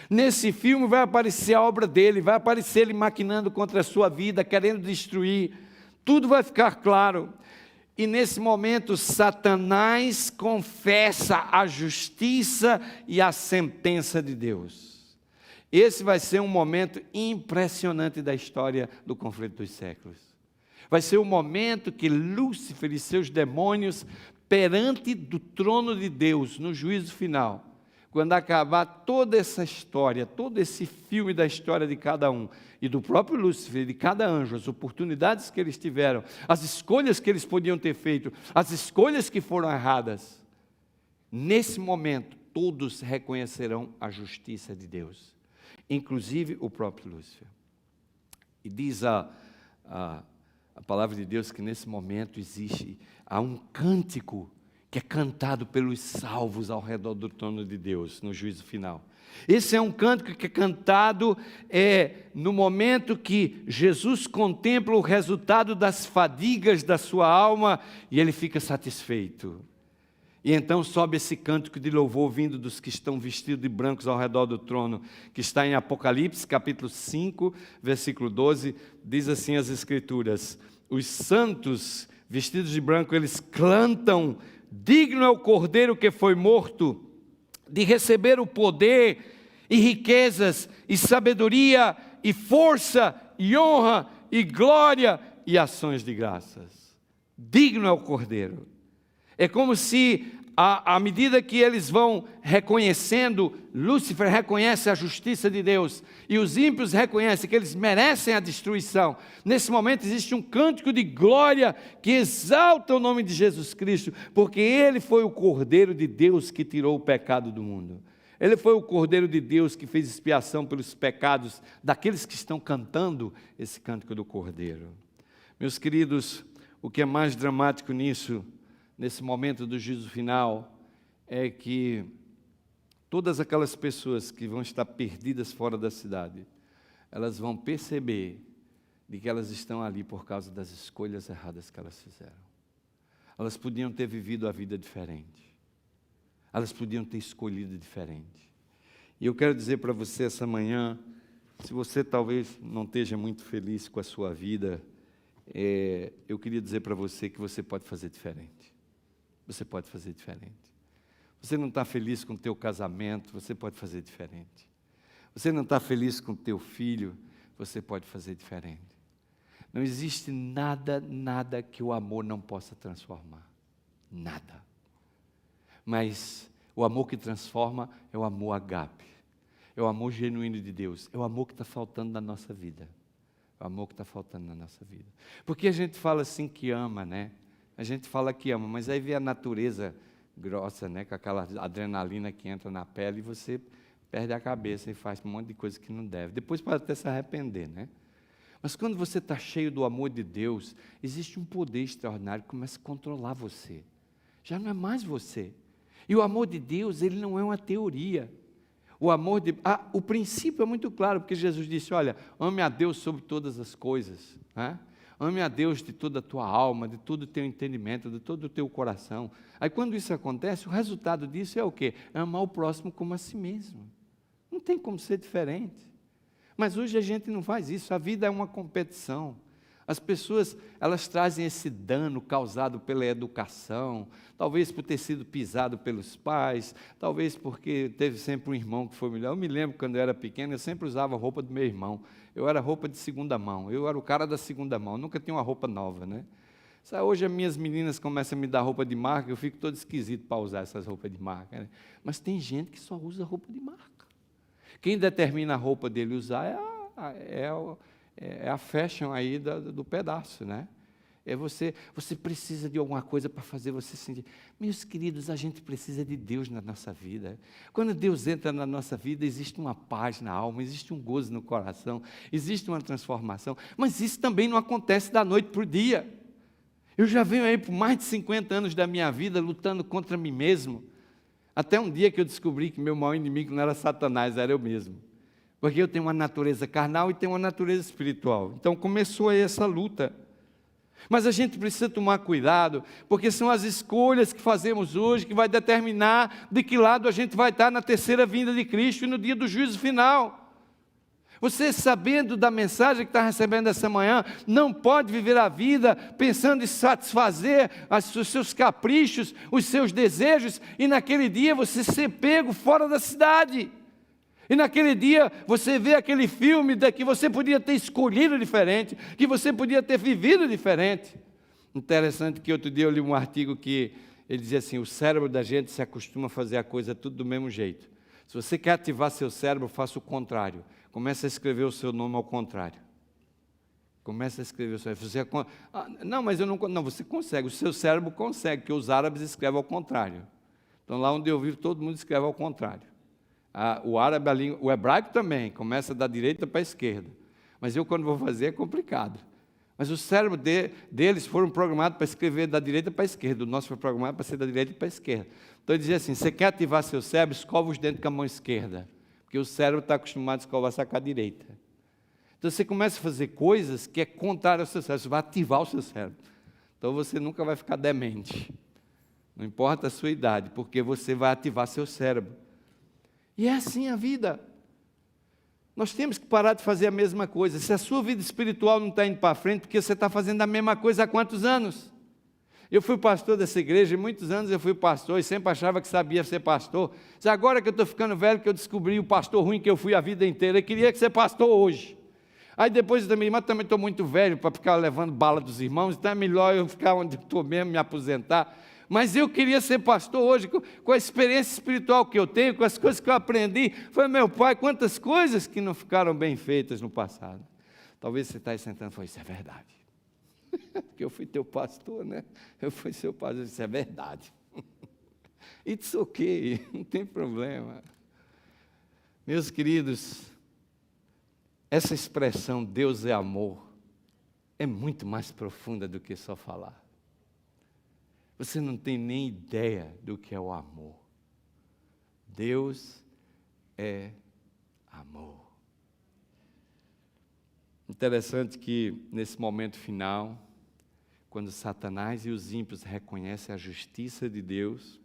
Nesse filme vai aparecer a obra dele, vai aparecer ele maquinando contra a sua vida, querendo destruir. Tudo vai ficar claro. E nesse momento, Satanás confessa a justiça e a sentença de Deus. Esse vai ser um momento impressionante da história do conflito dos séculos. Vai ser o momento que Lúcifer e seus demônios, perante do trono de Deus, no juízo final, quando acabar toda essa história, todo esse filme da história de cada um, e do próprio Lúcifer, de cada anjo, as oportunidades que eles tiveram, as escolhas que eles podiam ter feito, as escolhas que foram erradas, nesse momento, todos reconhecerão a justiça de Deus, inclusive o próprio Lúcifer. E diz a palavra de Deus que nesse momento há um cântico que é cantado pelos salvos ao redor do trono de Deus, no juízo final. Esse é um cântico que é cantado no momento que Jesus contempla o resultado das fadigas da sua alma e ele fica satisfeito. E então sobe esse cântico de louvor vindo dos que estão vestidos de brancos ao redor do trono, que está em Apocalipse, capítulo 5, versículo 12, diz assim as Escrituras: os santos vestidos de branco, eles cantam: digno é o Cordeiro que foi morto de receber o poder e riquezas e sabedoria e força e honra e glória e ações de graças. Digno é o Cordeiro. É como se, à medida que eles vão reconhecendo, Lúcifer reconhece a justiça de Deus, e os ímpios reconhecem que eles merecem a destruição. Nesse momento existe um cântico de glória que exalta o nome de Jesus Cristo, porque Ele foi o Cordeiro de Deus que tirou o pecado do mundo. Ele foi o Cordeiro de Deus que fez expiação pelos pecados daqueles que estão cantando esse cântico do Cordeiro. Meus queridos, o que é mais dramático nisso, nesse momento do juízo final, é que todas aquelas pessoas que vão estar perdidas fora da cidade, elas vão perceber de que elas estão ali por causa das escolhas erradas que elas fizeram. Elas podiam ter vivido a vida diferente. Elas podiam ter escolhido diferente. E eu quero dizer para você essa manhã, se você talvez não esteja muito feliz com a sua vida, eu queria dizer para você que você pode fazer diferente. Você pode fazer diferente. Você não está feliz com o teu casamento, você pode fazer diferente. Você não está feliz com o teu filho, você pode fazer diferente. Não existe nada que o amor não possa transformar. Nada. Mas o amor que transforma é o amor agape. É o amor genuíno de Deus. É o amor que está faltando na nossa vida. É o amor que está faltando na nossa vida. Porque a gente fala assim que ama, né? A gente fala que ama, mas aí vê a natureza grossa, né? Com aquela adrenalina que entra na pele e você perde a cabeça e faz um monte de coisa que não deve. Depois pode até se arrepender, né? Mas quando você está cheio do amor de Deus, existe um poder extraordinário que começa a controlar você. Já não é mais você. E o amor de Deus, ele não é uma teoria. O princípio é muito claro, porque Jesus disse, olha, ame a Deus sobre todas as coisas, né? Ame a Deus de toda a tua alma, de todo o teu entendimento, de todo o teu coração. Aí quando isso acontece, o resultado disso é o quê? É amar o próximo como a si mesmo. Não tem como ser diferente. Mas hoje a gente não faz isso, a vida é uma competição. As pessoas, elas trazem esse dano causado pela educação, talvez por ter sido pisado pelos pais, talvez porque teve sempre um irmão que foi melhor. Eu me lembro, quando eu era pequeno, eu sempre usava a roupa do meu irmão. Eu era roupa de segunda mão, eu era o cara da segunda mão, nunca tinha uma roupa nova, né? Hoje as minhas meninas começam a me dar roupa de marca, eu fico todo esquisito para usar essas roupas de marca, né? Mas tem gente que só usa roupa de marca. Quem determina a roupa dele usar é a fashion aí do pedaço, né? Você precisa de alguma coisa para fazer você sentir. Meus queridos, a gente precisa de Deus na nossa vida. Quando Deus entra na nossa vida, existe uma paz na alma, existe um gozo no coração, existe uma transformação, mas isso também não acontece da noite para o dia. Eu já venho aí por mais de 50 anos da minha vida lutando contra mim mesmo, até um dia que eu descobri que meu maior inimigo não era Satanás, era eu mesmo. Porque eu tenho uma natureza carnal e tenho uma natureza espiritual. Então começou aí essa luta. Mas a gente precisa tomar cuidado, porque são as escolhas que fazemos hoje que vai determinar de que lado a gente vai estar na terceira vinda de Cristo e no dia do juízo final. Você, sabendo da mensagem que está recebendo essa manhã, não pode viver a vida pensando em satisfazer os seus caprichos, os seus desejos, e naquele dia você ser pego fora da cidade. E naquele dia você vê aquele filme que você podia ter escolhido diferente, que você podia ter vivido diferente. Interessante que outro dia eu li um artigo que ele dizia assim, o cérebro da gente se acostuma a fazer a coisa tudo do mesmo jeito. Se você quer ativar seu cérebro, faça o contrário. Comece a escrever o seu nome ao contrário. Comece a escrever o seu nome. Não, mas eu não... Não, você consegue, o seu cérebro consegue, porque os árabes escrevem ao contrário. Então, lá onde eu vivo, todo mundo escreve ao contrário. O árabe, o hebraico também, começa da direita para a esquerda. Mas eu, quando vou fazer, é complicado. Mas o cérebro deles foram programados para escrever da direita para a esquerda. O nosso foi programado para ser da direita para a esquerda. Então, ele dizia assim, você quer ativar seu cérebro, escova os dentes com a mão esquerda. Porque o cérebro está acostumado a escovar só com a direita. Então, você começa a fazer coisas que é contrário ao seu cérebro. Você vai ativar o seu cérebro. Então, você nunca vai ficar demente. Não importa a sua idade, porque você vai ativar seu cérebro. E é assim a vida. Nós temos que parar de fazer a mesma coisa. Se a sua vida espiritual não está indo para frente, porque você está fazendo a mesma coisa há quantos anos? Eu fui pastor dessa igreja, e muitos anos eu fui pastor, e sempre achava que sabia ser pastor. Agora que eu estou ficando velho, que eu descobri o pastor ruim que eu fui a vida inteira, eu queria ser pastor hoje. Aí depois eu também estou muito velho para ficar levando bala dos irmãos, então é melhor eu ficar onde estou mesmo, me aposentar. Mas eu queria ser pastor hoje, com a experiência espiritual que eu tenho, com as coisas que eu aprendi. Foi meu pai, quantas coisas que não ficaram bem feitas no passado. Talvez você está aí sentando e falou, isso é verdade. Porque eu fui teu pastor, né? Eu fui seu pastor, isso é verdade. It's okay, não tem problema. Meus queridos, essa expressão Deus é amor é muito mais profunda do que só falar. Você não tem nem ideia do que é o amor. Deus é amor. Interessante que, nesse momento final, quando Satanás e os ímpios reconhecem a justiça de Deus,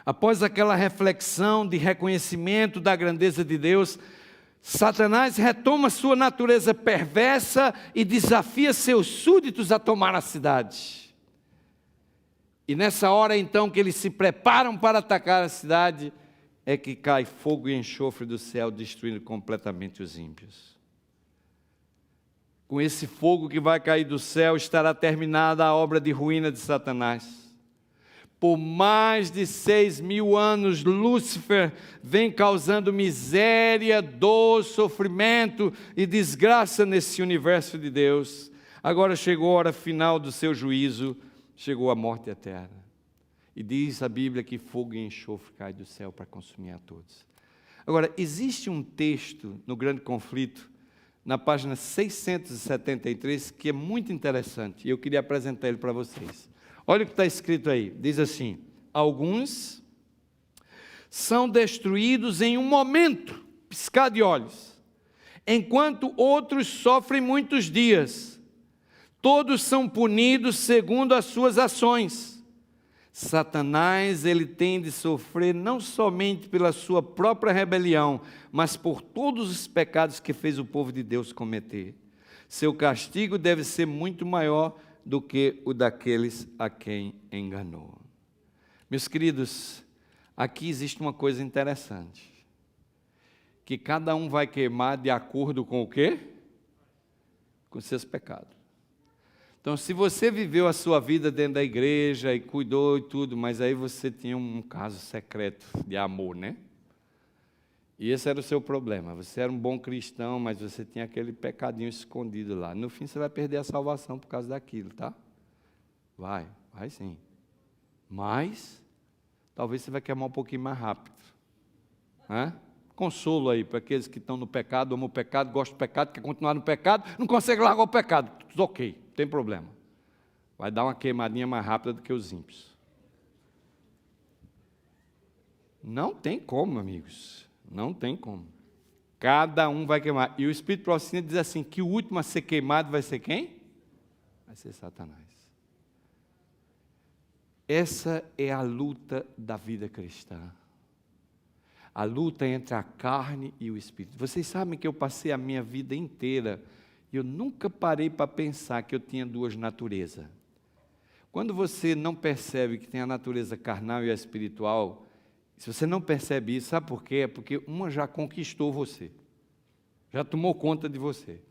após aquela reflexão de reconhecimento da grandeza de Deus, Satanás retoma sua natureza perversa e desafia seus súditos a tomar a cidade. E nessa hora, então, que eles se preparam para atacar a cidade, é que cai fogo e enxofre do céu, destruindo completamente os ímpios. Com esse fogo que vai cair do céu, estará terminada a obra de ruína de Satanás. Por mais de 6.000 anos, Lúcifer vem causando miséria, dor, sofrimento e desgraça nesse universo de Deus. Agora chegou a hora final do seu juízo, chegou a morte eterna. E diz a Bíblia que fogo e enxofre cai do céu para consumir a todos. Agora, existe um texto no Grande Conflito, na página 673, que é muito interessante, e eu queria apresentar ele para vocês. Olha o que está escrito aí, diz assim, alguns são destruídos em um momento, piscar de olhos, enquanto outros sofrem muitos dias. Todos são punidos segundo as suas ações. Satanás, ele tem de sofrer não somente pela sua própria rebelião, mas por todos os pecados que fez o povo de Deus cometer. Seu castigo deve ser muito maior do que o daqueles a quem enganou. Meus queridos, aqui existe uma coisa interessante, que cada um vai queimar de acordo com o quê? Com seus pecados. Então, se você viveu a sua vida dentro da igreja e cuidou e tudo, mas aí você tinha um caso secreto de amor, né? E esse era o seu problema. Você era um bom cristão, mas você tinha aquele pecadinho escondido lá. No fim, você vai perder a salvação por causa daquilo, tá? Vai sim. Mas, talvez você vai queimar um pouquinho mais rápido. Consolo aí para aqueles que estão no pecado, amam o pecado, gostam do pecado, quer continuar no pecado, não consegue largar o pecado. Tudo ok, não tem problema. Vai dar uma queimadinha mais rápida do que os ímpios. Não tem como, amigos. Não tem como. Cada um vai queimar. E o Espírito Profecia diz assim, que o último a ser queimado vai ser quem? Vai ser Satanás. Essa é a luta da vida cristã. A luta entre a carne e o Espírito. Vocês sabem que eu passei a minha vida inteira e eu nunca parei para pensar que eu tinha duas naturezas. Quando você não percebe que tem a natureza carnal e a espiritual, se você não percebe isso, sabe por quê? É porque uma já conquistou você, já tomou conta de você.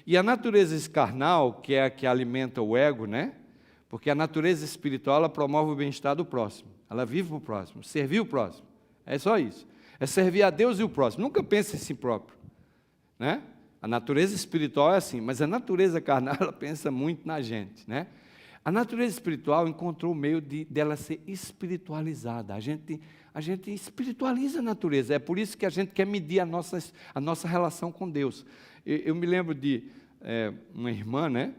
E a natureza carnal, que é a que alimenta o ego, né? Porque a natureza espiritual, ela promove o bem-estar do próximo. Ela vive para o próximo, servir o próximo. É só isso. É servir a Deus e o próximo. Nunca pense em si próprio, né? A natureza espiritual é assim, mas a natureza carnal, ela pensa muito na gente, né? A natureza espiritual encontrou o meio dela ser espiritualizada. A gente espiritualiza a natureza. É por isso que a gente quer medir a nossa relação com Deus. Eu me lembro de uma irmã, né,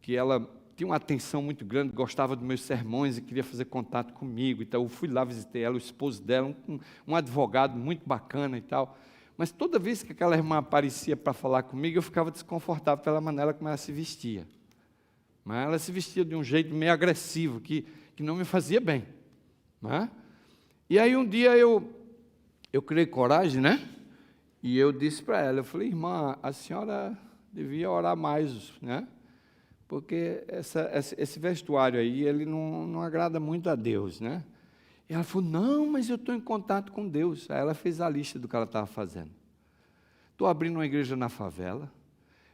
que ela tinha uma atenção muito grande, gostava dos meus sermões e queria fazer contato comigo. Então eu fui lá, visitei ela, o esposo dela, um advogado muito bacana e tal. Mas toda vez que aquela irmã aparecia para falar comigo, eu ficava desconfortável pela maneira como ela se vestia. Mas ela se vestia de um jeito meio agressivo, que não me fazia bem. Né? E aí um dia eu criei coragem, né? E eu disse para ela, eu falei, irmã, a senhora devia orar mais, né? Porque esse vestuário aí, ele não agrada muito a Deus, né? E ela falou, não, mas eu estou em contato com Deus. Aí ela fez a lista do que ela estava fazendo. Estou abrindo uma igreja na favela,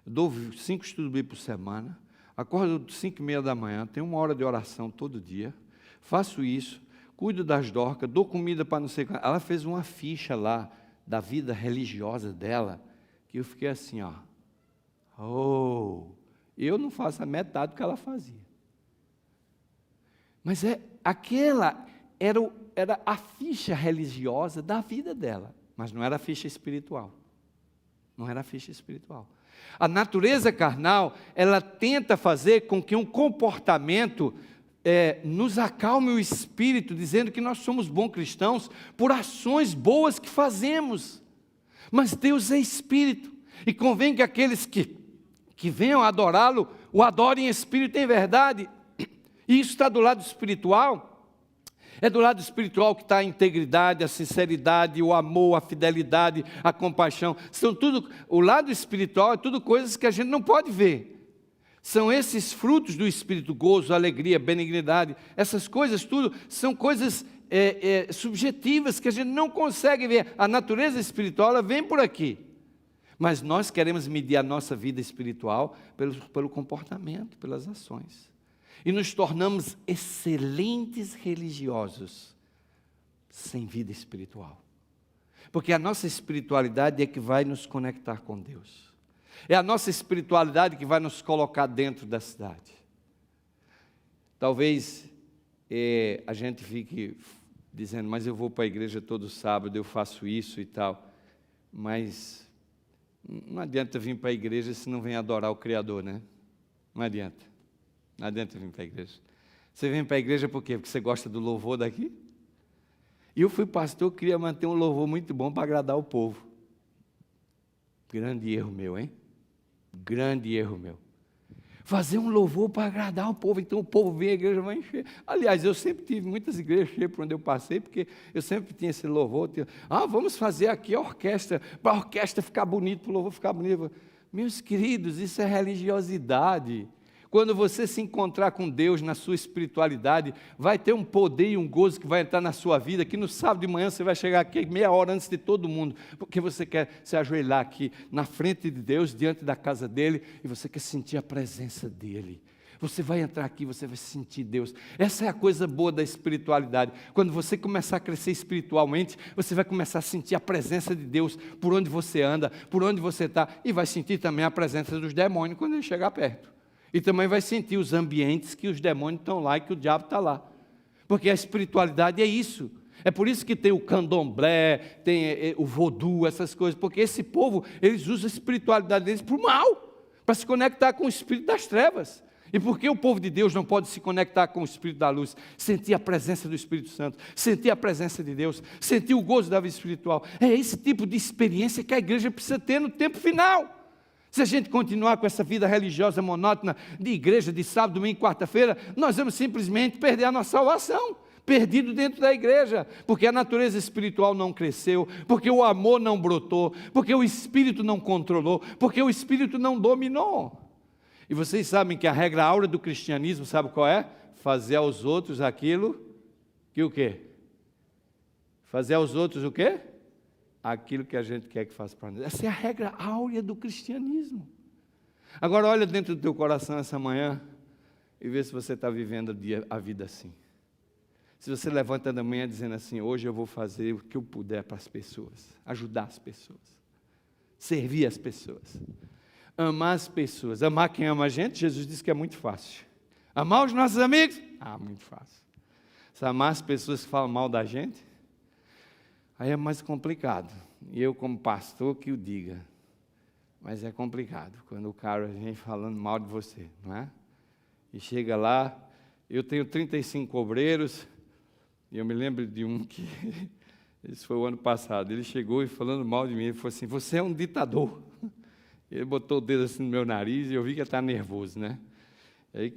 dou 5 estudos bíblicos por semana, acordo 5h30 da manhã, tenho 1 hora de oração todo dia, faço isso, cuido das dorcas, dou comida para não sei o que. Ela fez uma ficha lá da vida religiosa dela, que eu fiquei assim, ó. Eu não faço a metade do que ela fazia. Mas aquela era a ficha religiosa da vida dela, mas não era a ficha espiritual. Não era a ficha espiritual. A natureza carnal, ela tenta fazer com que um comportamento nos acalme o espírito, dizendo que nós somos bons cristãos por ações boas que fazemos. Mas Deus é espírito, e convém que aqueles que venham adorá-lo, o adorem em espírito e em verdade. E isso está do lado espiritual. É do lado espiritual que está a integridade, a sinceridade, o amor, a fidelidade, a compaixão. São tudo, o lado espiritual é tudo coisas que a gente não pode ver. São esses frutos do Espírito, gozo, alegria, benignidade. Essas coisas tudo são coisas subjetivas que a gente não consegue ver. A natureza espiritual, ela vem por aqui. Mas nós queremos medir a nossa vida espiritual pelo comportamento, pelas ações. E nos tornamos excelentes religiosos, sem vida espiritual. Porque a nossa espiritualidade é que vai nos conectar com Deus. É a nossa espiritualidade que vai nos colocar dentro da cidade. Talvez a gente fique dizendo, mas eu vou para a igreja todo sábado, eu faço isso e tal. Mas não adianta vir para a igreja se não vem adorar o Criador, né? Não adianta. Não adianta vir para a igreja. Você vem para a igreja por quê? Porque você gosta do louvor daqui? E eu fui pastor, queria manter um louvor muito bom para agradar o povo. Grande erro meu, hein? Grande erro meu. Fazer um louvor para agradar o povo, então o povo vem, a igreja vai encher. Aliás, eu sempre tive muitas igrejas cheias por onde eu passei, porque eu sempre tinha esse louvor. Vamos fazer aqui a orquestra, para a orquestra ficar bonito, para o louvor ficar bonito. Meus queridos, isso é religiosidade. Quando você se encontrar com Deus na sua espiritualidade, vai ter um poder e um gozo que vai entrar na sua vida, que no sábado de manhã você vai chegar aqui meia hora antes de todo mundo, porque você quer se ajoelhar aqui na frente de Deus, diante da casa dEle, e você quer sentir a presença dEle. Você vai entrar aqui, você vai sentir Deus. Essa é a coisa boa da espiritualidade. Quando você começar a crescer espiritualmente, você vai começar a sentir a presença de Deus por onde você anda, por onde você está, e vai sentir também a presença dos demônios quando ele chegar perto. E também vai sentir os ambientes que os demônios estão lá e que o diabo está lá. Porque a espiritualidade é isso. É por isso que tem o candomblé, tem o vodú, essas coisas. Porque esse povo, eles usam a espiritualidade deles para o mal, para se conectar com o espírito das trevas. E por que o povo de Deus não pode se conectar com o espírito da luz? Sentir a presença do Espírito Santo, sentir a presença de Deus, sentir o gozo da vida espiritual. É esse tipo de experiência que a igreja precisa ter no tempo final. Se a gente continuar com essa vida religiosa monótona de igreja, de sábado, domingo, quarta-feira, nós vamos simplesmente perder a nossa salvação, perdido dentro da igreja, porque a natureza espiritual não cresceu, porque o amor não brotou, porque o Espírito não controlou, porque o Espírito não dominou. E vocês sabem que a regra áurea do cristianismo, sabe qual é? Fazer aos outros aquilo que o quê? Fazer aos outros o quê? Aquilo que a gente quer que faça para nós. Essa é a regra áurea do cristianismo. Agora olha dentro do teu coração essa manhã e vê se você está vivendo a vida assim. Se você levanta da manhã dizendo assim, hoje eu vou fazer o que eu puder para as pessoas, ajudar as pessoas, servir as pessoas, amar as pessoas. Amar quem ama a gente, Jesus disse que é muito fácil. Amar os nossos amigos? Muito fácil. Se amar as pessoas que falam mal da gente, aí é mais complicado. E eu, como pastor, que o diga. Mas é complicado, quando o cara vem falando mal de você, não é? E chega lá, eu tenho 35 obreiros, e eu me lembro de um que, esse foi o ano passado, ele chegou e falando mal de mim, ele falou assim, você é um ditador. Ele botou o dedo assim no meu nariz e eu vi que ele estava nervoso, né? Aí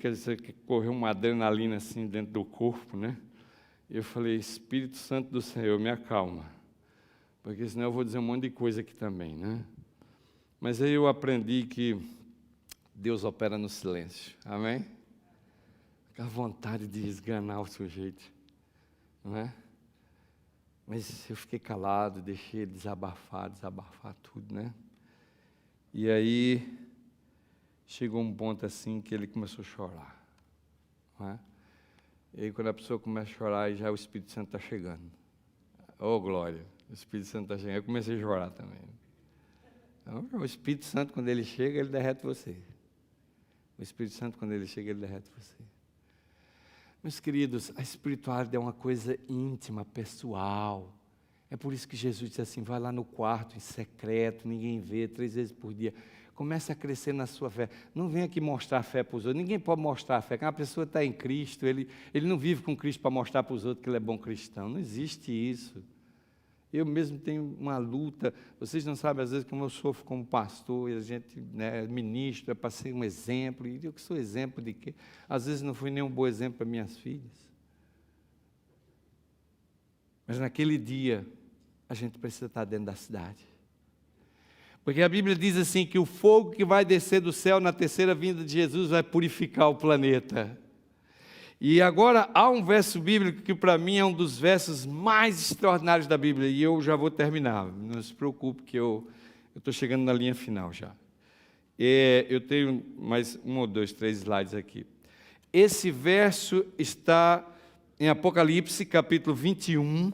correu uma adrenalina assim dentro do corpo, né? E eu falei, Espírito Santo do Senhor, me acalma, porque senão eu vou dizer um monte de coisa aqui também, né? Mas aí eu aprendi que Deus opera no silêncio, amém? Aquela vontade de esganar o sujeito, não é? Mas eu fiquei calado, deixei ele desabafar tudo, né? E aí, chegou um ponto assim que ele começou a chorar, não é? E aí quando a pessoa começa a chorar, aí já o Espírito Santo está chegando. Oh, glória, o Espírito Santo está chegando. Eu comecei a chorar também. Então, o Espírito Santo, quando ele chega, ele derrete você. O Espírito Santo, quando ele chega, ele derrete você. Meus queridos, a espiritualidade é uma coisa íntima, pessoal. É por isso que Jesus disse assim, vai lá no quarto, em secreto, ninguém vê, 3 vezes por dia. Comece a crescer na sua fé. Não venha aqui mostrar a fé para os outros. Ninguém pode mostrar a fé. Quando a pessoa está em Cristo, ele não vive com Cristo para mostrar para os outros que ele é bom cristão. Não existe isso. Eu mesmo tenho uma luta, vocês não sabem, às vezes, como eu sofro como pastor, e a gente, né, ministra para ser um exemplo, e eu que sou exemplo de quê? Às vezes não fui nem um bom exemplo para minhas filhas. Mas naquele dia, a gente precisa estar dentro da cidade. Porque a Bíblia diz assim, que o fogo que vai descer do céu na terceira vinda de Jesus vai purificar o planeta. E agora há um verso bíblico que para mim é um dos versos mais extraordinários da Bíblia, e eu já vou terminar, não se preocupe que eu estou chegando na linha final já. Eu tenho mais 1 ou 2, 3 slides aqui. Esse verso está em Apocalipse, capítulo 21,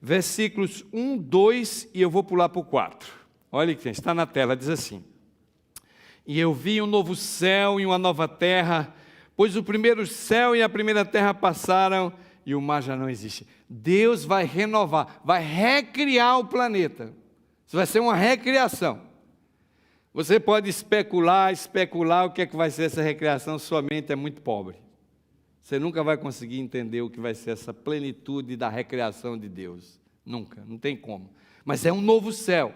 versículos 1, 2, e eu vou pular para o 4. Olha que está na tela, diz assim, e eu vi um novo céu e uma nova terra, pois o primeiro céu e a primeira terra passaram e o mar já não existe. Deus vai renovar, vai recriar o planeta. Isso vai ser uma recriação. Você pode especular o que é que vai ser essa recriação, sua mente é muito pobre. Você nunca vai conseguir entender o que vai ser essa plenitude da recriação de Deus. Nunca, não tem como. Mas é um novo céu,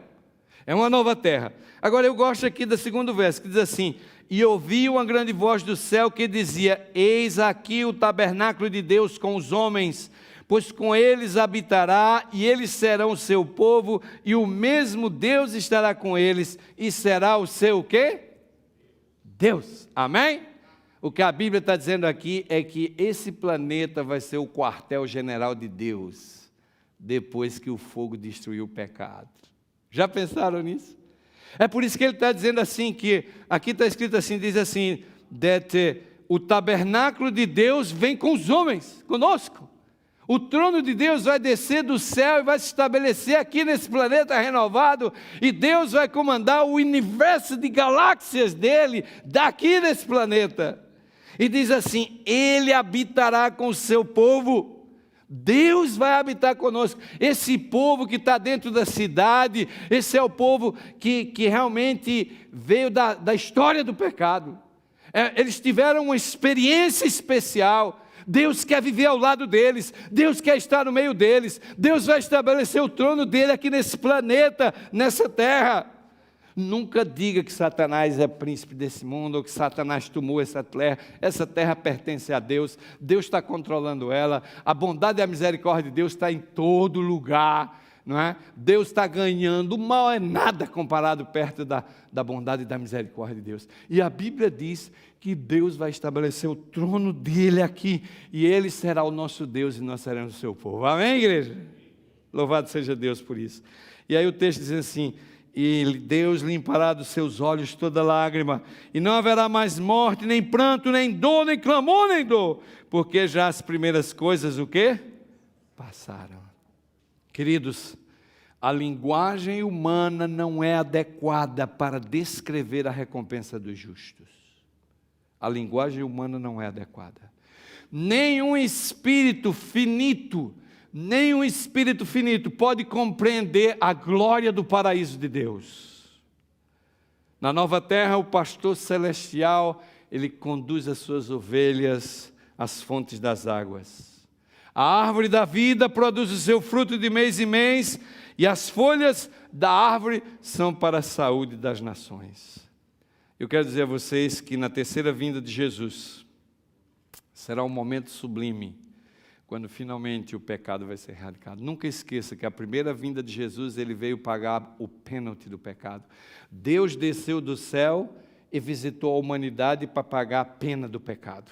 é uma nova terra. Agora eu gosto aqui do segundo verso, que diz assim, e ouvi uma grande voz do céu que dizia, eis aqui o tabernáculo de Deus com os homens, pois com eles habitará, e eles serão o seu povo, e o mesmo Deus estará com eles, e será o seu o quê? Deus. Amém? O que a Bíblia está dizendo aqui é que esse planeta vai ser o quartel-general de Deus, depois que o fogo destruiu o pecado. Já pensaram nisso? É por isso que ele está dizendo assim, que aqui está escrito assim, diz assim, o tabernáculo de Deus vem com os homens, conosco. O trono de Deus vai descer do céu e vai se estabelecer aqui nesse planeta renovado, e Deus vai comandar o universo de galáxias dele, daqui nesse planeta. E diz assim, ele habitará com o seu povo. Deus vai habitar conosco. Esse povo que está dentro da cidade, esse é o povo que realmente veio da história do pecado. Eles tiveram uma experiência especial. Deus quer viver ao lado deles, Deus quer estar no meio deles, Deus vai estabelecer o trono dele aqui nesse planeta, nessa terra. Nunca diga que Satanás é príncipe desse mundo, ou que Satanás tomou essa terra pertence a Deus, Deus está controlando ela, a bondade e a misericórdia de Deus está em todo lugar, não é? Deus está ganhando, o mal é nada comparado perto da bondade e da misericórdia de Deus, e a Bíblia diz que Deus vai estabelecer o trono dele aqui, e ele será o nosso Deus e nós seremos o seu povo, amém, igreja? Louvado seja Deus por isso. E aí o texto diz assim, e Deus limpará dos seus olhos toda lágrima, e não haverá mais morte, nem pranto, nem dor, nem clamor, nem dor, porque já as primeiras coisas, o quê? Passaram. Queridos, a linguagem humana não é adequada para descrever a recompensa dos justos. A linguagem humana não é adequada. Nenhum espírito finito pode compreender a glória do paraíso de Deus. Na nova terra, o pastor celestial, ele conduz as suas ovelhas às fontes das águas. A árvore da vida produz o seu fruto de mês em mês, e as folhas da árvore são para a saúde das nações. Eu quero dizer a vocês que na terceira vinda de Jesus, será um momento sublime, quando finalmente o pecado vai ser erradicado. Nunca esqueça que a primeira vinda de Jesus, ele veio pagar o pênalti do pecado. Deus desceu do céu e visitou a humanidade para pagar a pena do pecado.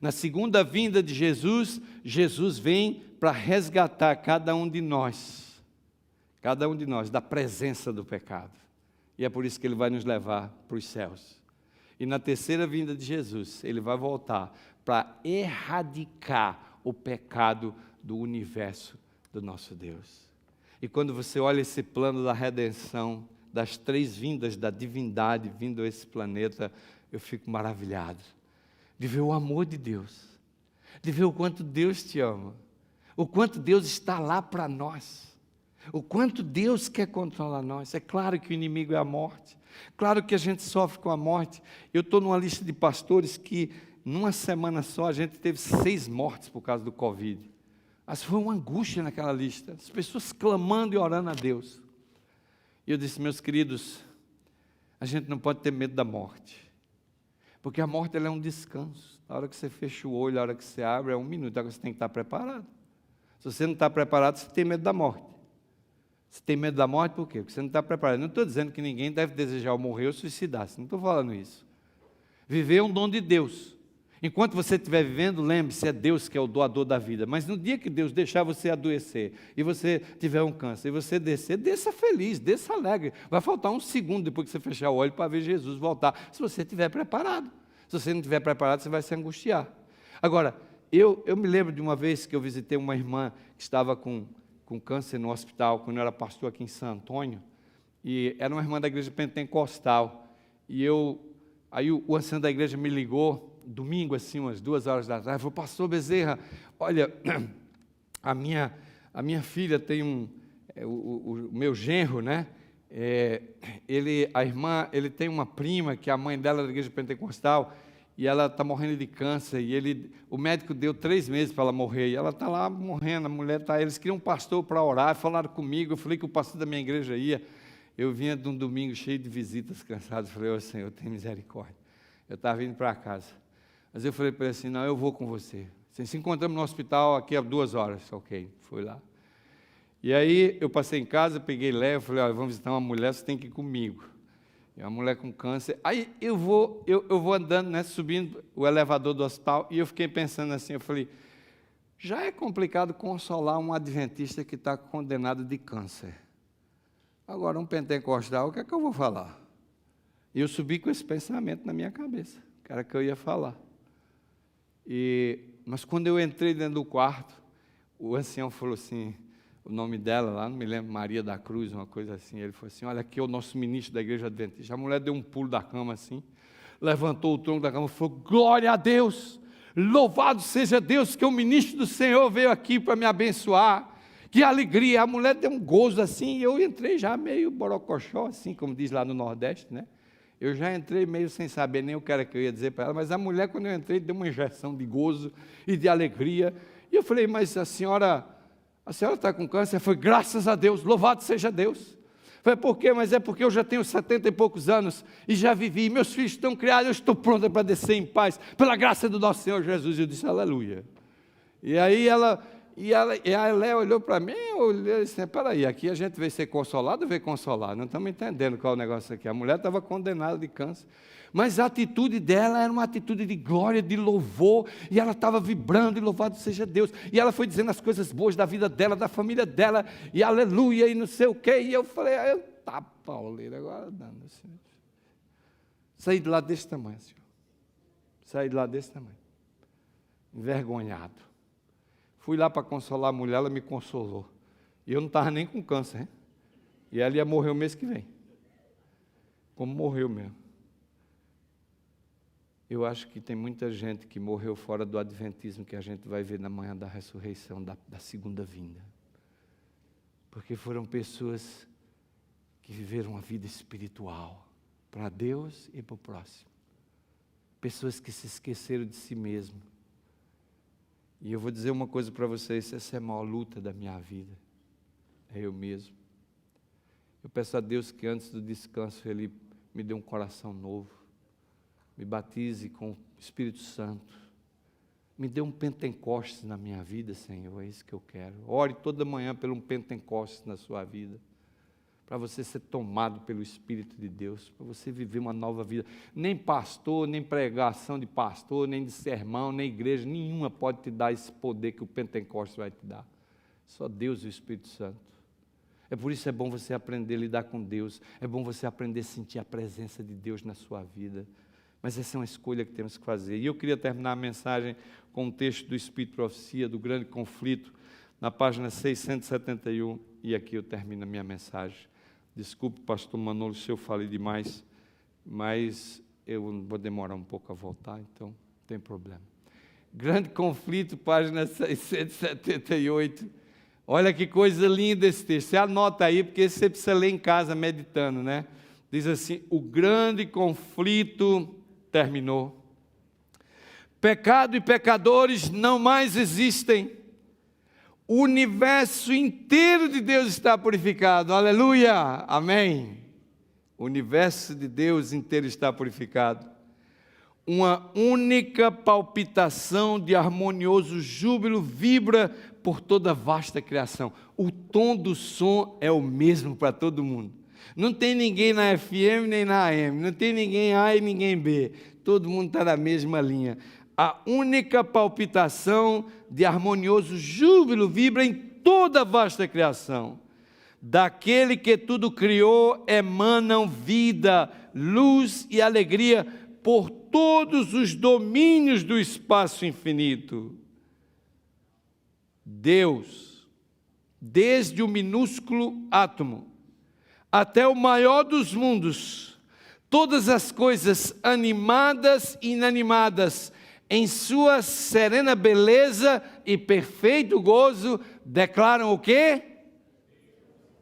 Na segunda vinda de Jesus, Jesus vem para resgatar cada um de nós da presença do pecado. E é por isso que ele vai nos levar para os céus. E na terceira vinda de Jesus, ele vai voltar para erradicar o pecado do universo do nosso Deus. E quando você olha esse plano da redenção, das três vindas da divindade vindo a esse planeta, eu fico maravilhado de ver o amor de Deus, de ver o quanto Deus te ama, o quanto Deus está lá para nós, o quanto Deus quer controlar nós. É claro que o inimigo é a morte, claro que a gente sofre com a morte. Eu estou numa lista de pastores que, numa semana só, a gente teve 6 mortes por causa do Covid. Mas foi uma angústia naquela lista, as pessoas clamando e orando a Deus. E eu disse, meus queridos, a gente não pode ter medo da morte, porque a morte ela é um descanso. A hora que você fecha o olho, a hora que você abre, é 1 minuto, agora você tem que estar preparado. Se você não está preparado, você tem medo da morte. Você tem medo da morte por quê? Porque você não está preparado. Eu não estou dizendo que ninguém deve desejar morrer ou suicidar-se, não estou falando isso. Viver é um dom de Deus. Enquanto você estiver vivendo, lembre-se, é Deus que é o doador da vida. Mas no dia que Deus deixar você adoecer, e você tiver um câncer, e você descer, desça feliz, desça alegre. Vai faltar 1 segundo depois que você fechar o olho para ver Jesus voltar, se você estiver preparado. Se você não estiver preparado, você vai se angustiar. Agora, eu me lembro de uma vez que eu visitei uma irmã que estava com câncer no hospital, quando eu era pastor aqui em San Antônio, e era uma irmã da igreja pentecostal. E aí o ancião da igreja me ligou, domingo, assim, umas 2 horas da tarde, falou, pastor Bezerra, olha, a minha filha tem o meu genro, né? Ele tem uma prima, que a mãe dela é da igreja pentecostal, e ela está morrendo de câncer, e o médico deu 3 meses para ela morrer, e ela está lá morrendo, a mulher está, eles queriam um pastor para orar, falaram comigo, eu falei que o pastor da minha igreja ia, eu vinha de um domingo cheio de visitas, cansado, falei, ô Senhor, tem misericórdia, eu estava vindo para casa, mas eu falei para ele assim, não, eu vou com você, se encontramos no hospital aqui há 2 horas, ok, fui lá, e aí eu passei em casa, peguei leve, falei, olha, vamos visitar uma mulher, você tem que ir comigo. É uma mulher com câncer. Aí eu vou andando, né, subindo o elevador do hospital, e eu fiquei pensando assim, eu falei, já é complicado consolar um adventista que está condenado de câncer. Agora, um pentecostal, o que é que eu vou falar? E eu subi com esse pensamento na minha cabeça, que era que eu ia falar. Mas quando eu entrei dentro do quarto, o ancião falou assim, o nome dela lá, não me lembro, Maria da Cruz, uma coisa assim, ele falou assim, olha, aqui é o nosso ministro da igreja adventista. A mulher deu um pulo da cama assim, levantou o tronco da cama e falou, glória a Deus, louvado seja Deus, que o ministro do Senhor veio aqui para me abençoar, que alegria. A mulher deu um gozo assim, e eu entrei já meio borocochó, assim, como diz lá no Nordeste, né? Eu já entrei meio sem saber nem o que era que eu ia dizer para ela, mas a mulher, quando eu entrei, deu uma injeção de gozo e de alegria, e eu falei, mas a senhora está com câncer? Foi, graças a Deus, louvado seja Deus. Foi, por quê? Mas é porque eu já tenho 70 e poucos anos, e já vivi, meus filhos estão criados, eu estou pronta para descer em paz, pela graça do nosso Senhor Jesus. Eu disse, aleluia. E aí a Léa olhou para mim, olhou e disse, peraí, aqui a gente veio ser consolado ou veio consolar? Não estamos entendendo qual é o negócio aqui. A mulher estava condenada de câncer. Mas a atitude dela era uma atitude de glória, de louvor, e ela estava vibrando, e louvado seja Deus, e ela foi dizendo as coisas boas da vida dela, da família dela, e aleluia, e não sei o quê, e eu falei, tá, pauleira, agora dando, Senhor. Saí de lá desse tamanho, Senhor, saí de lá desse tamanho, envergonhado, fui lá para consolar a mulher, ela me consolou, e eu não estava nem com câncer, hein? E ela ia morrer o mês que vem, como morreu mesmo. Eu acho que tem muita gente que morreu fora do adventismo que a gente vai ver na manhã da ressurreição, da segunda vinda. Porque foram pessoas que viveram uma vida espiritual para Deus e para o próximo. Pessoas que se esqueceram de si mesmo. E eu vou dizer uma coisa para vocês, essa é a maior luta da minha vida. É eu mesmo. Eu peço a Deus que antes do descanso Ele me dê um coração novo. Me batize com o Espírito Santo. Me dê um Pentecostes na minha vida, Senhor, é isso que eu quero. Ore toda manhã por um Pentecostes na sua vida. Para você ser tomado pelo Espírito de Deus, para você viver uma nova vida. Nem pastor, nem pregação de pastor, nem de sermão, nem igreja, nenhuma pode te dar esse poder que o Pentecostes vai te dar. Só Deus e o Espírito Santo. É por isso que é bom você aprender a lidar com Deus, é bom você aprender a sentir a presença de Deus na sua vida. Mas essa é uma escolha que temos que fazer. E eu queria terminar a mensagem com um texto do Espírito de Profecia, do grande conflito, na página 671, e aqui eu termino a minha mensagem. Desculpe, pastor Manolo, se eu falei demais, mas eu vou demorar um pouco a voltar, então não tem problema. Grande conflito, página 678. Olha que coisa linda esse texto. Você anota aí, porque você precisa ler em casa, meditando, né? Diz assim, o grande conflito terminou. Pecado e pecadores não mais existem. O universo inteiro de Deus está purificado. Aleluia! Amém! O universo de Deus inteiro está purificado. Uma única palpitação de harmonioso júbilo vibra por toda a vasta criação. O tom do som é o mesmo para todo mundo. Não tem ninguém na FM nem na AM, não tem ninguém A e ninguém B. Todo mundo está na mesma linha. A única palpitação de harmonioso júbilo vibra em toda a vasta criação. Daquele que tudo criou emanam vida, luz e alegria por todos os domínios do espaço infinito. Deus, desde o minúsculo átomo até o maior dos mundos, todas as coisas animadas e inanimadas, em sua serena beleza e perfeito gozo, declaram o quê?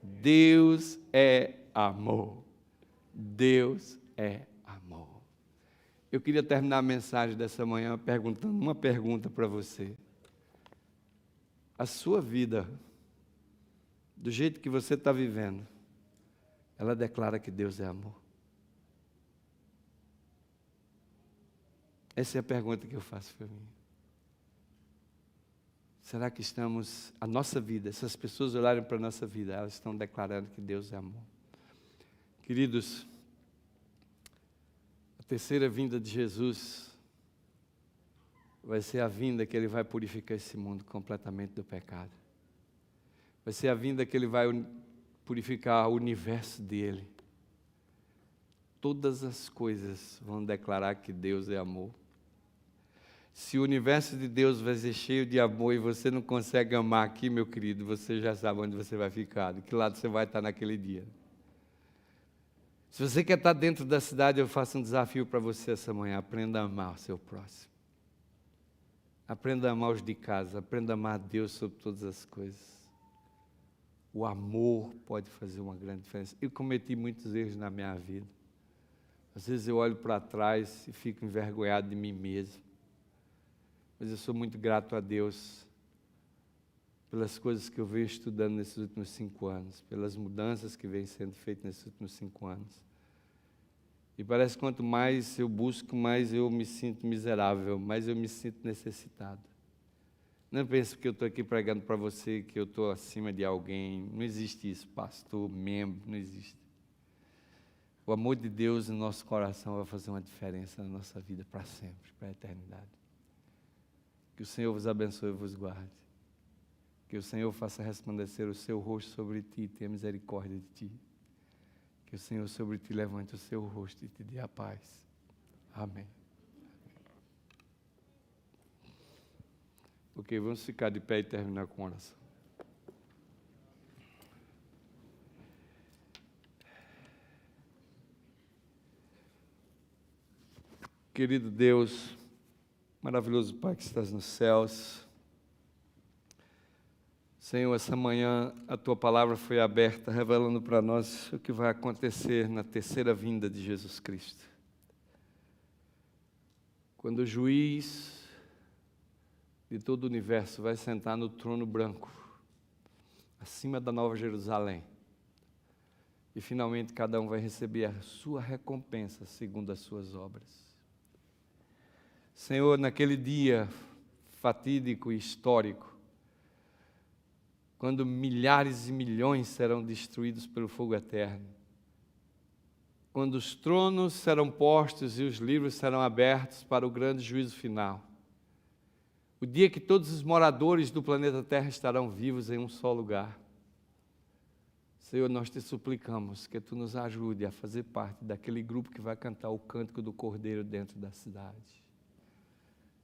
Deus é amor. Deus é amor. Eu queria terminar a mensagem dessa manhã perguntando uma pergunta para você. A sua vida, do jeito que você está vivendo, ela declara que Deus é amor? Essa é a pergunta que eu faço para mim. Será que estamos, a nossa vida, essas pessoas olharem para a nossa vida, elas estão declarando que Deus é amor? Queridos, a terceira vinda de Jesus vai ser a vinda que Ele vai purificar esse mundo completamente do pecado. Vai ser a vinda que Ele vai purificar o universo dEle. Todas as coisas vão declarar que Deus é amor. Se o universo de Deus vai ser cheio de amor e você não consegue amar aqui, meu querido, você já sabe onde você vai ficar, de que lado você vai estar naquele dia. Se você quer estar dentro da cidade, eu faço um desafio para você essa manhã. Aprenda a amar o seu próximo. Aprenda a amar os de casa, aprenda a amar a Deus sobre todas as coisas. O amor pode fazer uma grande diferença. Eu cometi muitos erros na minha vida. Às vezes eu olho para trás e fico envergonhado de mim mesmo. Mas eu sou muito grato a Deus pelas coisas que eu venho estudando nesses últimos 5 anos, pelas mudanças que vêm sendo feitas nesses últimos 5 anos. E parece que quanto mais eu busco, mais eu me sinto miserável, mais eu me sinto necessitado. Não pense que eu estou aqui pregando para você que eu estou acima de alguém. Não existe isso, pastor, membro, não existe. O amor de Deus no nosso coração vai fazer uma diferença na nossa vida para sempre, para a eternidade. Que o Senhor vos abençoe e vos guarde. Que o Senhor faça resplandecer o seu rosto sobre ti e tenha misericórdia de ti. Que o Senhor sobre ti levante o seu rosto e te dê a paz. Amém. Ok, vamos ficar de pé e terminar com oração. Querido Deus, maravilhoso Pai que estás nos céus, Senhor, essa manhã a Tua palavra foi aberta, revelando para nós o que vai acontecer na terceira vinda de Jesus Cristo. Quando o juiz de todo o universo vai sentar no trono branco, acima da Nova Jerusalém, e finalmente cada um vai receber a sua recompensa segundo as suas obras. Senhor, naquele dia fatídico e histórico, quando milhares e milhões serão destruídos pelo fogo eterno, quando os tronos serão postos e os livros serão abertos para o grande juízo final, o dia que todos os moradores do planeta Terra estarão vivos em um só lugar. Senhor, nós te suplicamos que Tu nos ajude a fazer parte daquele grupo que vai cantar o cântico do Cordeiro dentro da cidade.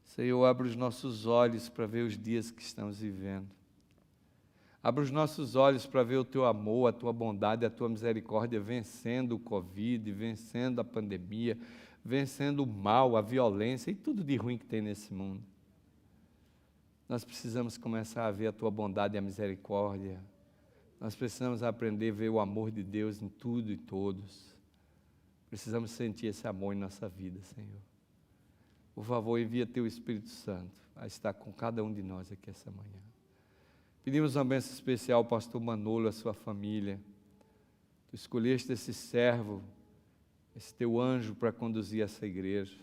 Senhor, abre os nossos olhos para ver os dias que estamos vivendo. Abre os nossos olhos para ver o Teu amor, a Tua bondade, a Tua misericórdia vencendo o Covid, vencendo a pandemia, vencendo o mal, a violência e tudo de ruim que tem nesse mundo. Nós precisamos começar a ver a Tua bondade e a misericórdia. Nós precisamos aprender a ver o amor de Deus em tudo e todos. Precisamos sentir esse amor em nossa vida, Senhor. Por favor, envia Teu Espírito Santo a estar com cada um de nós aqui essa manhã. Pedimos uma bênção especial ao pastor Manolo e a sua família. Tu escolheste esse servo, esse Teu anjo para conduzir essa igreja.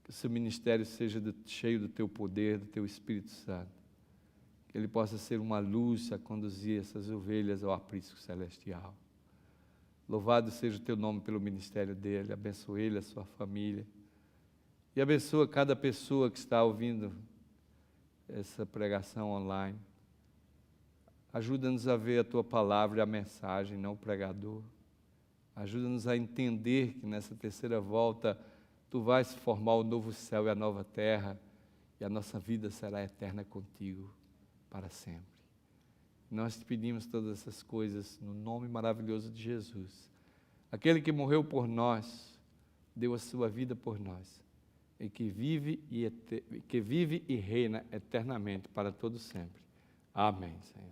Que o seu ministério seja cheio do Teu poder, do Teu Espírito Santo. Que ele possa ser uma luz a conduzir essas ovelhas ao aprisco celestial. Louvado seja o Teu nome pelo ministério dele. Abençoe ele, a sua família. E abençoa cada pessoa que está ouvindo essa pregação online. Ajuda-nos a ver a Tua palavra e a mensagem, não o pregador. Ajuda-nos a entender que nessa terceira volta Tu vais formar o novo céu e a nova terra, e a nossa vida será eterna contigo para sempre. Nós te pedimos todas essas coisas no nome maravilhoso de Jesus. Aquele que morreu por nós, deu a sua vida por nós, e que vive e reina eternamente para todo sempre. Amém, Senhor.